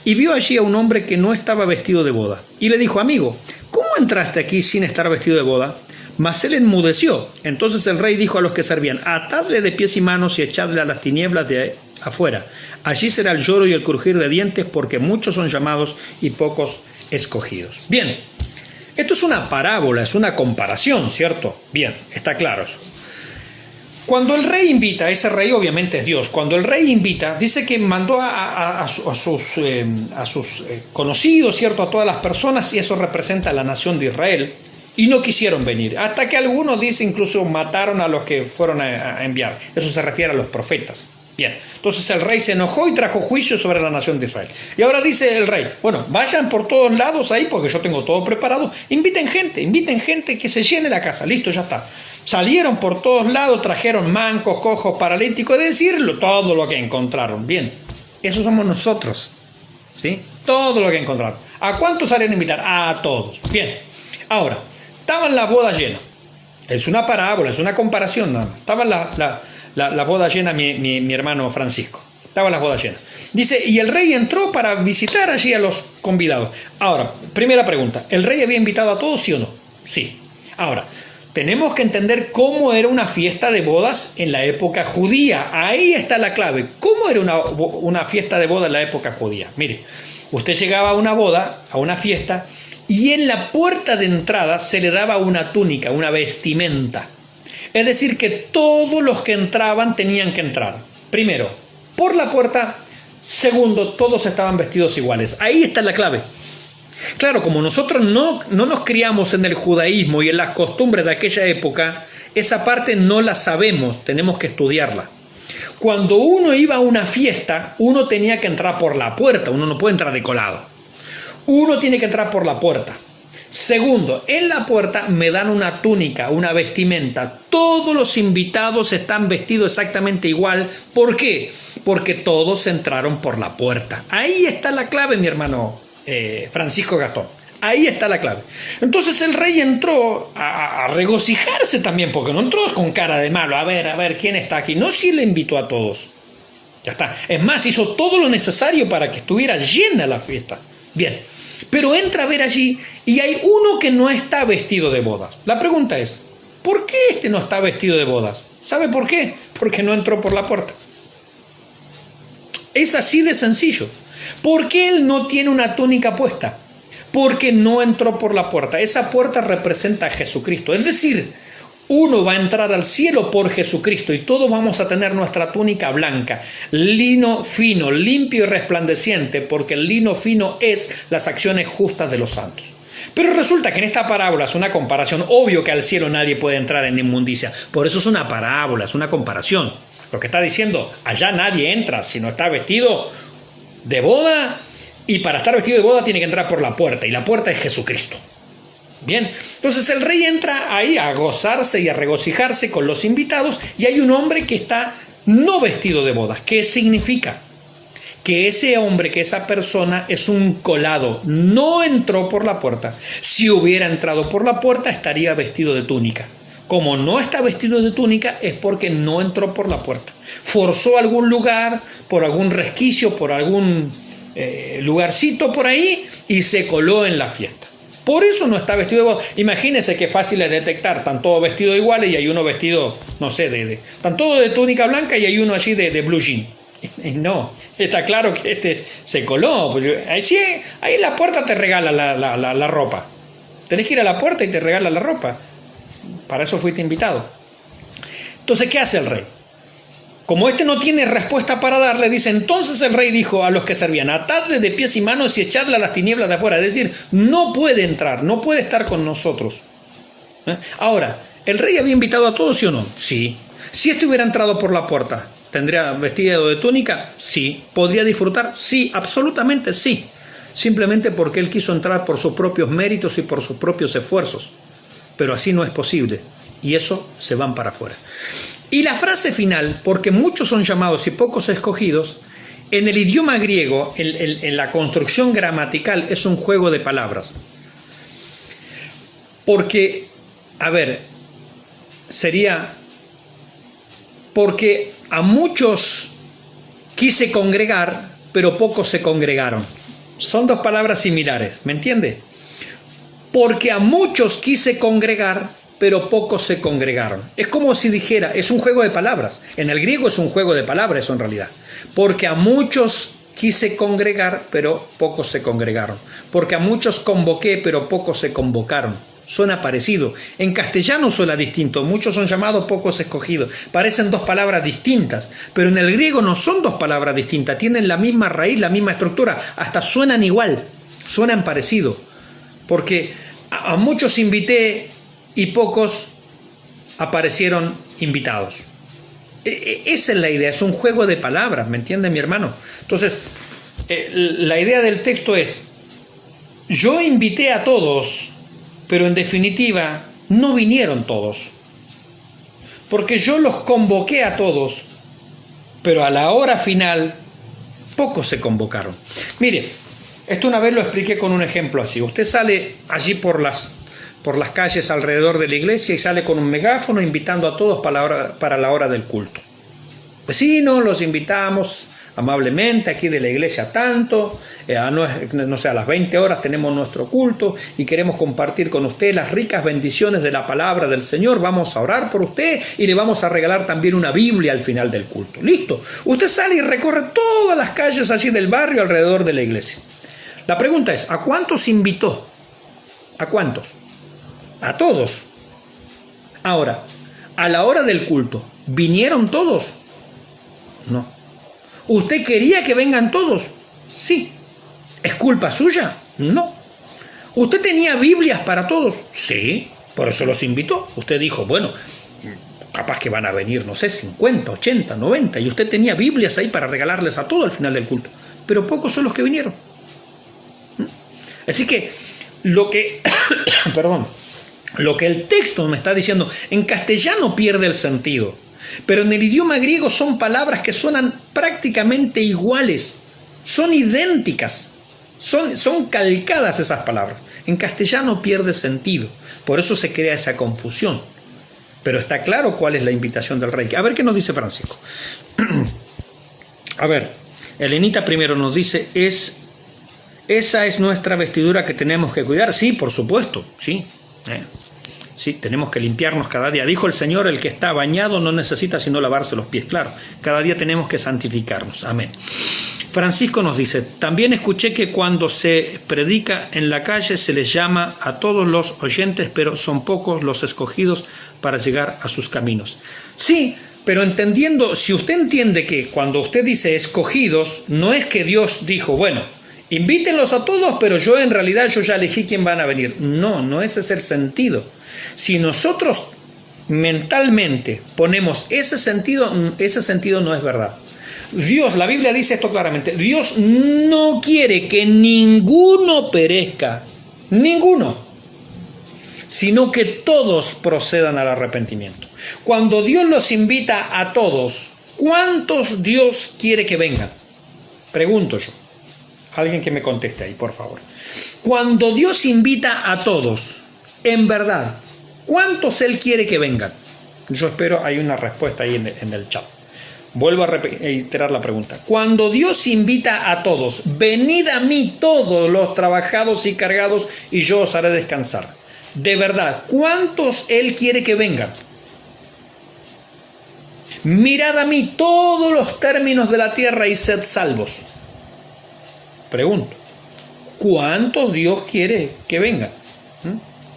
y vio allí a un hombre que no estaba vestido de boda. Y le dijo, amigo, ¿cómo entraste aquí sin estar vestido de boda? Mas él enmudeció. Entonces el rey dijo a los que servían, atadle de pies y manos y echadle a las tinieblas de afuera. Allí será el lloro y el crujir de dientes, porque muchos son llamados y pocos escogidos. Bien, esto es una parábola, es una comparación, ¿cierto? Bien, está claro eso. Cuando el rey invita, ese rey obviamente es Dios, cuando el rey invita, dice que mandó a sus conocidos, ¿cierto? A todas las personas, y eso representa a la nación de Israel, y no quisieron venir, hasta que algunos, dice, incluso mataron a los que fueron a enviar. Eso se refiere a los profetas. Bien, entonces el rey se enojó y trajo juicio sobre la nación de Israel. Y ahora dice el rey, bueno, vayan por todos lados ahí, porque yo tengo todo preparado, inviten gente que se llene la casa, listo, ya está. Salieron por todos lados, trajeron mancos, cojos, paralíticos, es decir, todo lo que encontraron. Bien, eso somos nosotros, ¿sí? Todo lo que encontraron. ¿A cuántos salieron a invitar? A todos. Bien, ahora, estaban las bodas llenas. Es una parábola, es una comparación nada más. Estaban la boda llena, mi hermano Francisco. Estaban las bodas llenas. Dice, y el rey entró para visitar allí a los convidados. Ahora, primera pregunta, ¿el rey había invitado a todos, sí o no? Sí. Ahora, tenemos que entender cómo era una fiesta de bodas en la época judía. Ahí está la clave. ¿Cómo era una fiesta de boda en la época judía? Mire, usted llegaba a una boda, a una fiesta, y en la puerta de entrada se le daba una túnica, una vestimenta. Es decir, que todos los que entraban tenían que entrar. Primero, por la puerta. Segundo, todos estaban vestidos iguales. Ahí está la clave. Claro, como nosotros no nos criamos en el judaísmo y en las costumbres de aquella época, esa parte no la sabemos, tenemos que estudiarla. Cuando uno iba a una fiesta, uno tenía que entrar por la puerta, uno no puede entrar de colado. Uno tiene que entrar por la puerta. Segundo, en la puerta me dan una túnica, una vestimenta. Todos los invitados están vestidos exactamente igual. ¿Por qué? Porque todos entraron por la puerta. Ahí está la clave, mi hermano Francisco Gastón. Ahí está la clave. Entonces el rey entró a regocijarse también, porque no entró con cara de malo. A ver, ¿quién está aquí? No, sí le invitó a todos. Ya está. Es más, hizo todo lo necesario para que estuviera llena la fiesta. Bien. Pero entra a ver allí y hay uno que no está vestido de bodas. La pregunta es, ¿por qué este no está vestido de bodas? ¿Sabe por qué? Porque no entró por la puerta. Es así de sencillo. ¿Por qué él no tiene una túnica puesta? Porque no entró por la puerta. Esa puerta representa a Jesucristo. Es decir, uno va a entrar al cielo por Jesucristo y todos vamos a tener nuestra túnica blanca, lino fino, limpio y resplandeciente, porque el lino fino es las acciones justas de los santos. Pero resulta que en esta parábola es una comparación. Obvio que al cielo nadie puede entrar en inmundicia. Por eso es una parábola, es una comparación. Lo que está diciendo, allá nadie entra si no está vestido de boda, y para estar vestido de boda tiene que entrar por la puerta, y la puerta es Jesucristo. Bien, entonces el rey entra ahí a gozarse y a regocijarse con los invitados, y hay un hombre que está no vestido de bodas. ¿Qué significa? Que ese hombre, que esa persona es un colado, no entró por la puerta. Si hubiera entrado por la puerta estaría vestido de túnica. Como no está vestido de túnica es porque no entró por la puerta. Forzó algún lugar, por algún resquicio, por algún lugarcito por ahí, y se coló en la fiesta. Por eso no está vestido de boda. Imagínense qué fácil es detectar. Están todos vestidos iguales y hay uno vestido, no sé, están todos de túnica blanca y hay uno allí de blue jean. No, está claro que este se coló. Pues ahí la puerta te regala la ropa. Tenés que ir a la puerta y te regala la ropa. Para eso fuiste invitado. Entonces, ¿qué hace el rey? Como este no tiene respuesta para darle, dice, entonces el rey dijo a los que servían, atadle de pies y manos y echadle a las tinieblas de afuera. Es decir, no puede entrar, no puede estar con nosotros. Ahora, ¿el rey había invitado a todos, sí o no? Sí. Si este hubiera entrado por la puerta, ¿tendría vestido de túnica? Sí. ¿Podría disfrutar? Sí, absolutamente sí. Simplemente porque él quiso entrar por sus propios méritos y por sus propios esfuerzos. Pero así no es posible. Y eso se van para afuera. Y la frase final, porque muchos son llamados y pocos escogidos, en el idioma griego, en la construcción gramatical, es un juego de palabras. Porque, porque a muchos quise congregar, pero pocos se congregaron. Son dos palabras similares, ¿me entiende? Porque a muchos quise congregar, pero pocos se congregaron. Es como si dijera, es un juego de palabras. En el griego es un juego de palabras eso en realidad. Porque a muchos quise congregar, pero pocos se congregaron. Porque a muchos convoqué, pero pocos se convocaron. Suena parecido. En castellano suena distinto. Muchos son llamados, pocos escogidos. Parecen dos palabras distintas. Pero en el griego no son dos palabras distintas. Tienen la misma raíz, la misma estructura. Hasta suenan igual. Suenan parecido. Porque a muchos invité y pocos aparecieron invitados. Esa es la idea, es un juego de palabras, ¿me entiende mi hermano? Entonces, la idea del texto es, yo invité a todos, pero en definitiva no vinieron todos. Porque yo los convoqué a todos, pero a la hora final pocos se convocaron. Mire, esto una vez lo expliqué con un ejemplo así. Usted sale allí por las calles alrededor de la iglesia y sale con un megáfono invitando a todos para la hora del culto. Vecinos, los invitamos amablemente aquí de la iglesia tanto, no sé, a las 20 horas tenemos nuestro culto y queremos compartir con usted las ricas bendiciones de la palabra del Señor. Vamos a orar por usted y le vamos a regalar también una Biblia al final del culto. Listo. Usted sale y recorre todas las calles así del barrio alrededor de la iglesia. La pregunta es, ¿a cuántos invitó? ¿A cuántos? A todos. Ahora, a la hora del culto, ¿vinieron todos? No. ¿Usted quería que vengan todos? Sí. ¿Es culpa suya? No. ¿Usted tenía Biblias para todos? Sí. Por eso los invitó. Usted dijo, bueno, capaz que van a venir, no sé, 50, 80, 90, y usted tenía Biblias ahí para regalarles a todos al final del culto. Pero pocos son los que vinieron. Así que lo que, perdón, lo que el texto me está diciendo, en castellano pierde el sentido, pero en el idioma griego son palabras que suenan prácticamente iguales, son idénticas, son calcadas esas palabras. En castellano pierde sentido, por eso se crea esa confusión. Pero está claro cuál es la invitación del rey. A ver qué nos dice Francisco. A ver, Elenita primero nos dice, esa es nuestra vestidura que tenemos que cuidar. Sí, por supuesto, sí. Sí, tenemos que limpiarnos cada día. Dijo el Señor, el que está bañado no necesita sino lavarse los pies. Claro, cada día tenemos que santificarnos. Amén. Francisco nos dice, también escuché que cuando se predica en la calle se les llama a todos los oyentes, pero son pocos los escogidos para llegar a sus caminos. Sí, pero entendiendo, si usted entiende que cuando usted dice escogidos, no es que Dios dijo, bueno, invítenlos a todos, pero yo en realidad ya elegí quién van a venir. No, no ese es el sentido. Si nosotros mentalmente ponemos ese sentido no es verdad. Dios, la Biblia dice esto claramente, Dios no quiere que ninguno perezca, ninguno, sino que todos procedan al arrepentimiento. Cuando Dios los invita a todos, ¿cuántos Dios quiere que vengan? Pregunto yo. Alguien que me conteste ahí, por favor. Cuando Dios invita a todos, en verdad, ¿cuántos Él quiere que vengan? Yo espero hay una respuesta ahí en el chat. Vuelvo a reiterar la pregunta. Cuando Dios invita a todos, venid a mí todos los trabajados y cargados y yo os haré descansar. De verdad, ¿cuántos Él quiere que vengan? Mirad a mí todos los términos de la tierra y sed salvos. Pregunto, ¿cuántos Dios quiere que vengan?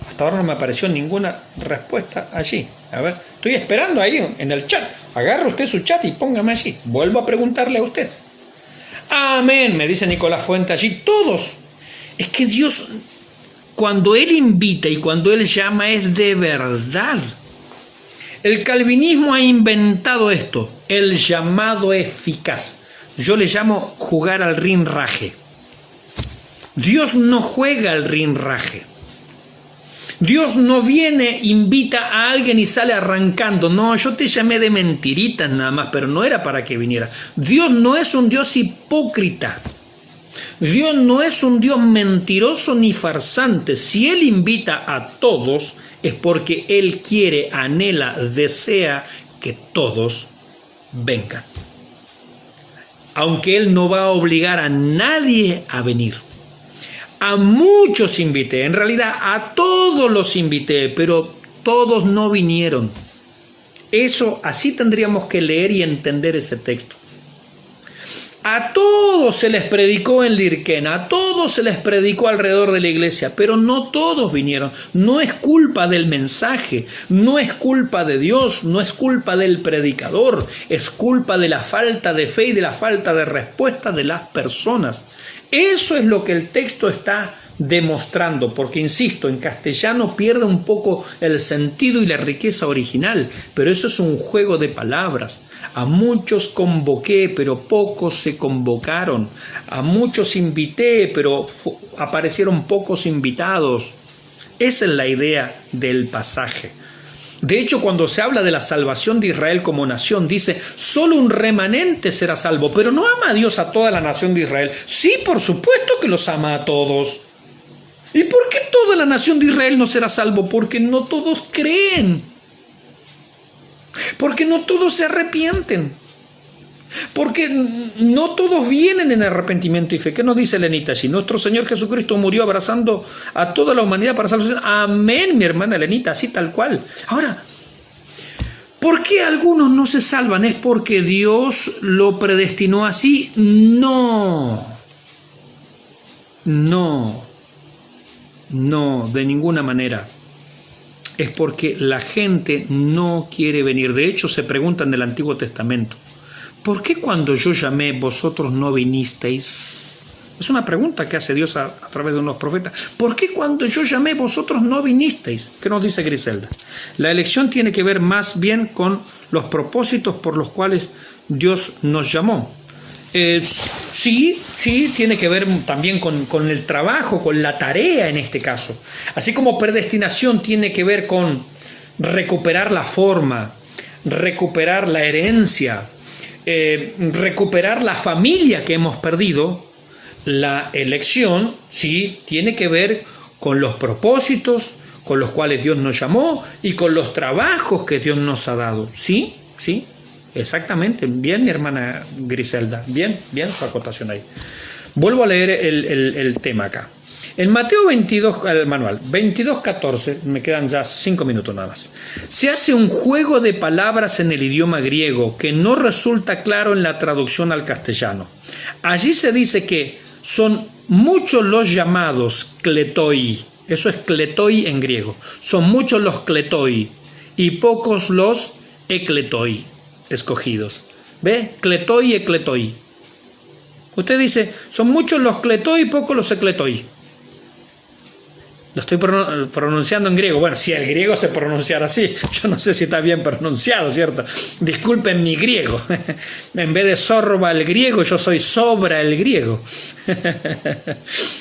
Hasta ahora no me apareció ninguna respuesta allí. A ver, estoy esperando ahí en el chat. Agarre usted su chat y póngame allí. Vuelvo a preguntarle a usted. Amén, me dice Nicolás Fuente allí. Todos. Es que Dios, cuando Él invita y cuando Él llama, es de verdad. El calvinismo ha inventado esto, el llamado eficaz. Yo le llamo jugar al rinraje. Dios no juega al rinraje. Dios no viene, invita a alguien y sale arrancando. No, yo te llamé de mentiritas nada más, pero no era para que viniera. Dios no es un Dios hipócrita. Dios no es un Dios mentiroso ni farsante. Si Él invita a todos, es porque Él quiere, anhela, desea que todos vengan. Aunque Él no va a obligar a nadie a venir. A muchos invité, en realidad a todos los invité, pero todos no vinieron. Eso, así tendríamos que leer y entender ese texto. A todos se les predicó en Lirquén, a todos se les predicó alrededor de la iglesia, pero no todos vinieron. No es culpa del mensaje, no es culpa de Dios, no es culpa del predicador, es culpa de la falta de fe y de la falta de respuesta de las personas. Eso es lo que el texto está demostrando, porque insisto, en castellano pierde un poco el sentido y la riqueza original, pero eso es un juego de palabras. A muchos convoqué, pero pocos se convocaron. A muchos invité, pero aparecieron pocos invitados. Esa es la idea del pasaje. De hecho, cuando se habla de la salvación de Israel como nación, dice, solo un remanente será salvo, pero no ama a Dios a toda la nación de Israel. Sí, por supuesto que los ama a todos. ¿Y por qué toda la nación de Israel no será salvo? Porque no todos creen. Porque no todos se arrepienten. Porque no todos vienen en arrepentimiento y fe. ¿Qué nos dice Elenita? Si nuestro Señor Jesucristo murió abrazando a toda la humanidad para salvación. Amén, mi hermana Elenita, así tal cual. Ahora, ¿por qué algunos no se salvan? ¿Es porque Dios lo predestinó así? No, de ninguna manera. es porque la gente no quiere venir. De hecho, se pregunta en el Antiguo Testamento, ¿por qué cuando yo llamé vosotros no vinisteis? Es una pregunta que hace Dios a través de unos profetas. ¿Por qué cuando yo llamé vosotros no vinisteis? ¿Qué nos dice Griselda? La elección tiene que ver más bien con los propósitos por los cuales Dios nos llamó. Sí, tiene que ver también con el trabajo, con la tarea en este caso. Así como predestinación tiene que ver con recuperar la forma, recuperar la herencia, recuperar la familia que hemos perdido. La elección sí tiene que ver con los propósitos con los cuales Dios nos llamó y con los trabajos que Dios nos ha dado. Sí, exactamente. Bien, mi hermana Griselda. Bien su acotación ahí. Vuelvo a leer el tema acá. En Mateo 22, el manual, 22:14, me quedan ya 5 minutos nada más. Se hace un juego de palabras en el idioma griego que no resulta claro en la traducción al castellano. Allí se dice que son muchos los llamados kletoi. Eso es kletoi en griego. Son muchos los kletoi y pocos los ekletoi, escogidos. ¿Ve? Kletoi y ekletoi. Usted dice, son muchos los kletoi y pocos los ekletoi. Lo estoy pronunciando en griego. Bueno, si el griego se pronunciara así, yo no sé si está bien pronunciado, ¿cierto? Disculpen mi griego. En vez de sorba el griego, yo soy sobra el griego.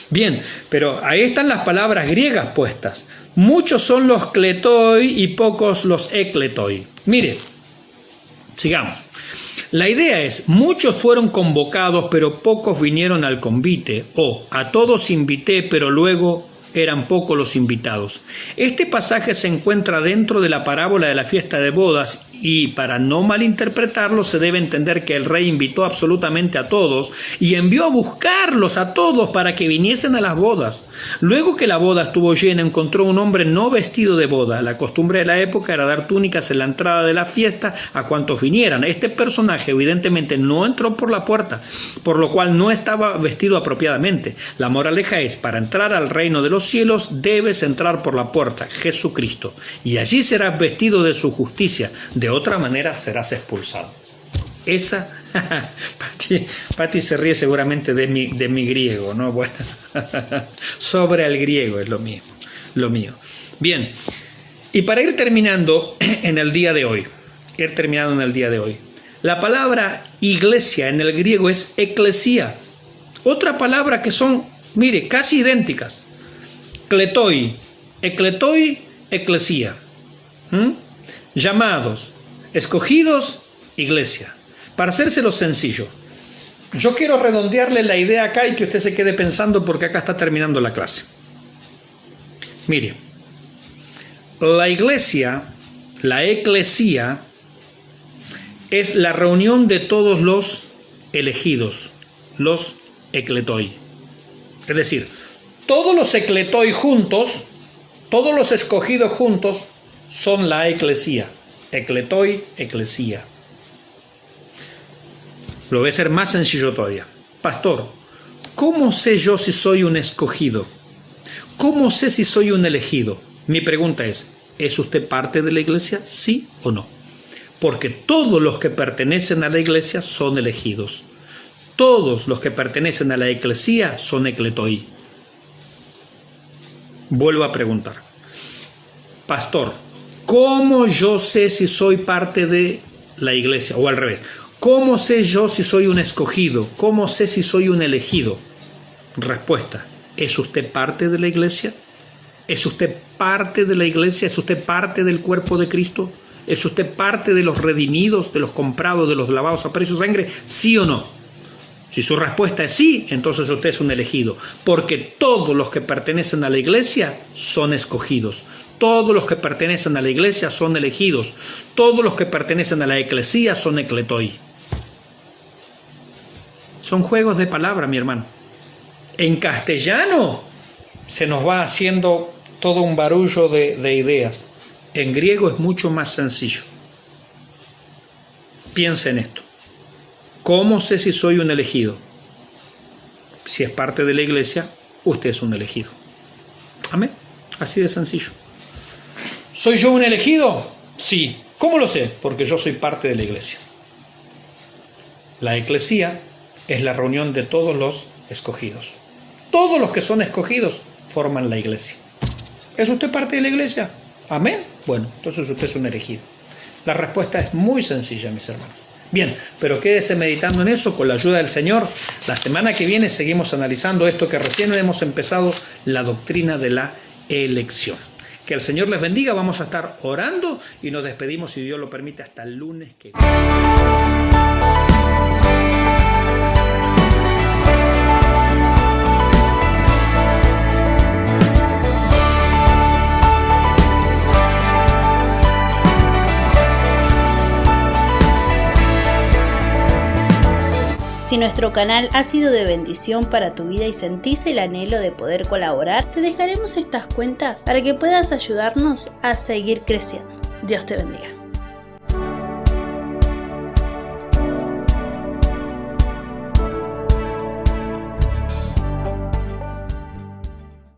Bien, pero ahí están las palabras griegas puestas. Muchos son los kletoi y pocos los ekletoi. Mire, sigamos. La idea es, muchos fueron convocados, pero pocos vinieron al convite. O, a todos invité, pero luego eran pocos los invitados. Este pasaje se encuentra dentro de la parábola de la fiesta de bodas y para no malinterpretarlo se debe entender que el rey invitó absolutamente a todos y envió a buscarlos a todos para que viniesen a las bodas. Luego que la boda estuvo llena, encontró un hombre no vestido de boda. La costumbre de la época era dar túnicas en la entrada de la fiesta a cuantos vinieran. Este personaje evidentemente no entró por la puerta, por lo cual no estaba vestido apropiadamente. La moraleja es, para entrar al reino de los cielos debes entrar por la puerta, Jesucristo, y allí serás vestido de su justicia. De otra manera serás expulsado. Esa, Pati se ríe seguramente de mi griego, ¿no? Bueno, sobre el griego es lo mío. Bien, y para ir terminando en el día de hoy, la palabra iglesia en el griego es eclesia. Otra palabra que son, mire, casi idénticas. Kletoi, ekletoi, eclesia. Llamados, escogidos, iglesia. Para hacérselo sencillo, yo quiero redondearle la idea acá y que usted se quede pensando porque acá está terminando la clase. Mire, la iglesia, la eclesia, es la reunión de todos los elegidos, los ekletoi. Es decir, todos los ekletoi juntos, todos los escogidos juntos, son la eclesia. Ekletoi, eclesia. Lo voy a hacer más sencillo todavía. Pastor, ¿cómo sé yo si soy un escogido? ¿Cómo sé si soy un elegido? Mi pregunta es usted parte de la iglesia? ¿Sí o no? Porque todos los que pertenecen a la iglesia son elegidos. Todos los que pertenecen a la eclesia son ekletoi. Vuelvo a preguntar. Pastor, ¿cómo yo sé si soy parte de la iglesia? O al revés, ¿cómo sé yo si soy un escogido? ¿Cómo sé si soy un elegido? Respuesta, ¿es usted parte de la iglesia? ¿Es usted parte de la iglesia? ¿Es usted parte del cuerpo de Cristo? ¿Es usted parte de los redimidos, de los comprados, de los lavados a precio de sangre? ¿Sí o no? Si su respuesta es sí, entonces usted es un elegido, porque todos los que pertenecen a la iglesia son escogidos. Todos los que pertenecen a la iglesia son elegidos. Todos los que pertenecen a la eclesía son ekletoi. Son juegos de palabra, mi hermano. En castellano se nos va haciendo todo un barullo de ideas. En griego es mucho más sencillo. Piensa en esto. ¿Cómo sé si soy un elegido? Si es parte de la iglesia, usted es un elegido. Amén. Así de sencillo. ¿Soy yo un elegido? Sí. ¿Cómo lo sé? Porque yo soy parte de la iglesia. La eclesía es la reunión de todos los escogidos. Todos los que son escogidos forman la iglesia. ¿Es usted parte de la iglesia? ¿Amén? Bueno, entonces usted es un elegido. La respuesta es muy sencilla, mis hermanos. Bien, pero quédese meditando en eso con la ayuda del Señor. La semana que viene seguimos analizando esto que recién hemos empezado, la doctrina de la elección. Que el Señor les bendiga, vamos a estar orando y nos despedimos, si Dios lo permite, hasta el lunes que viene. Si nuestro canal ha sido de bendición para tu vida y sentís el anhelo de poder colaborar, te dejaremos estas cuentas para que puedas ayudarnos a seguir creciendo. Dios te bendiga.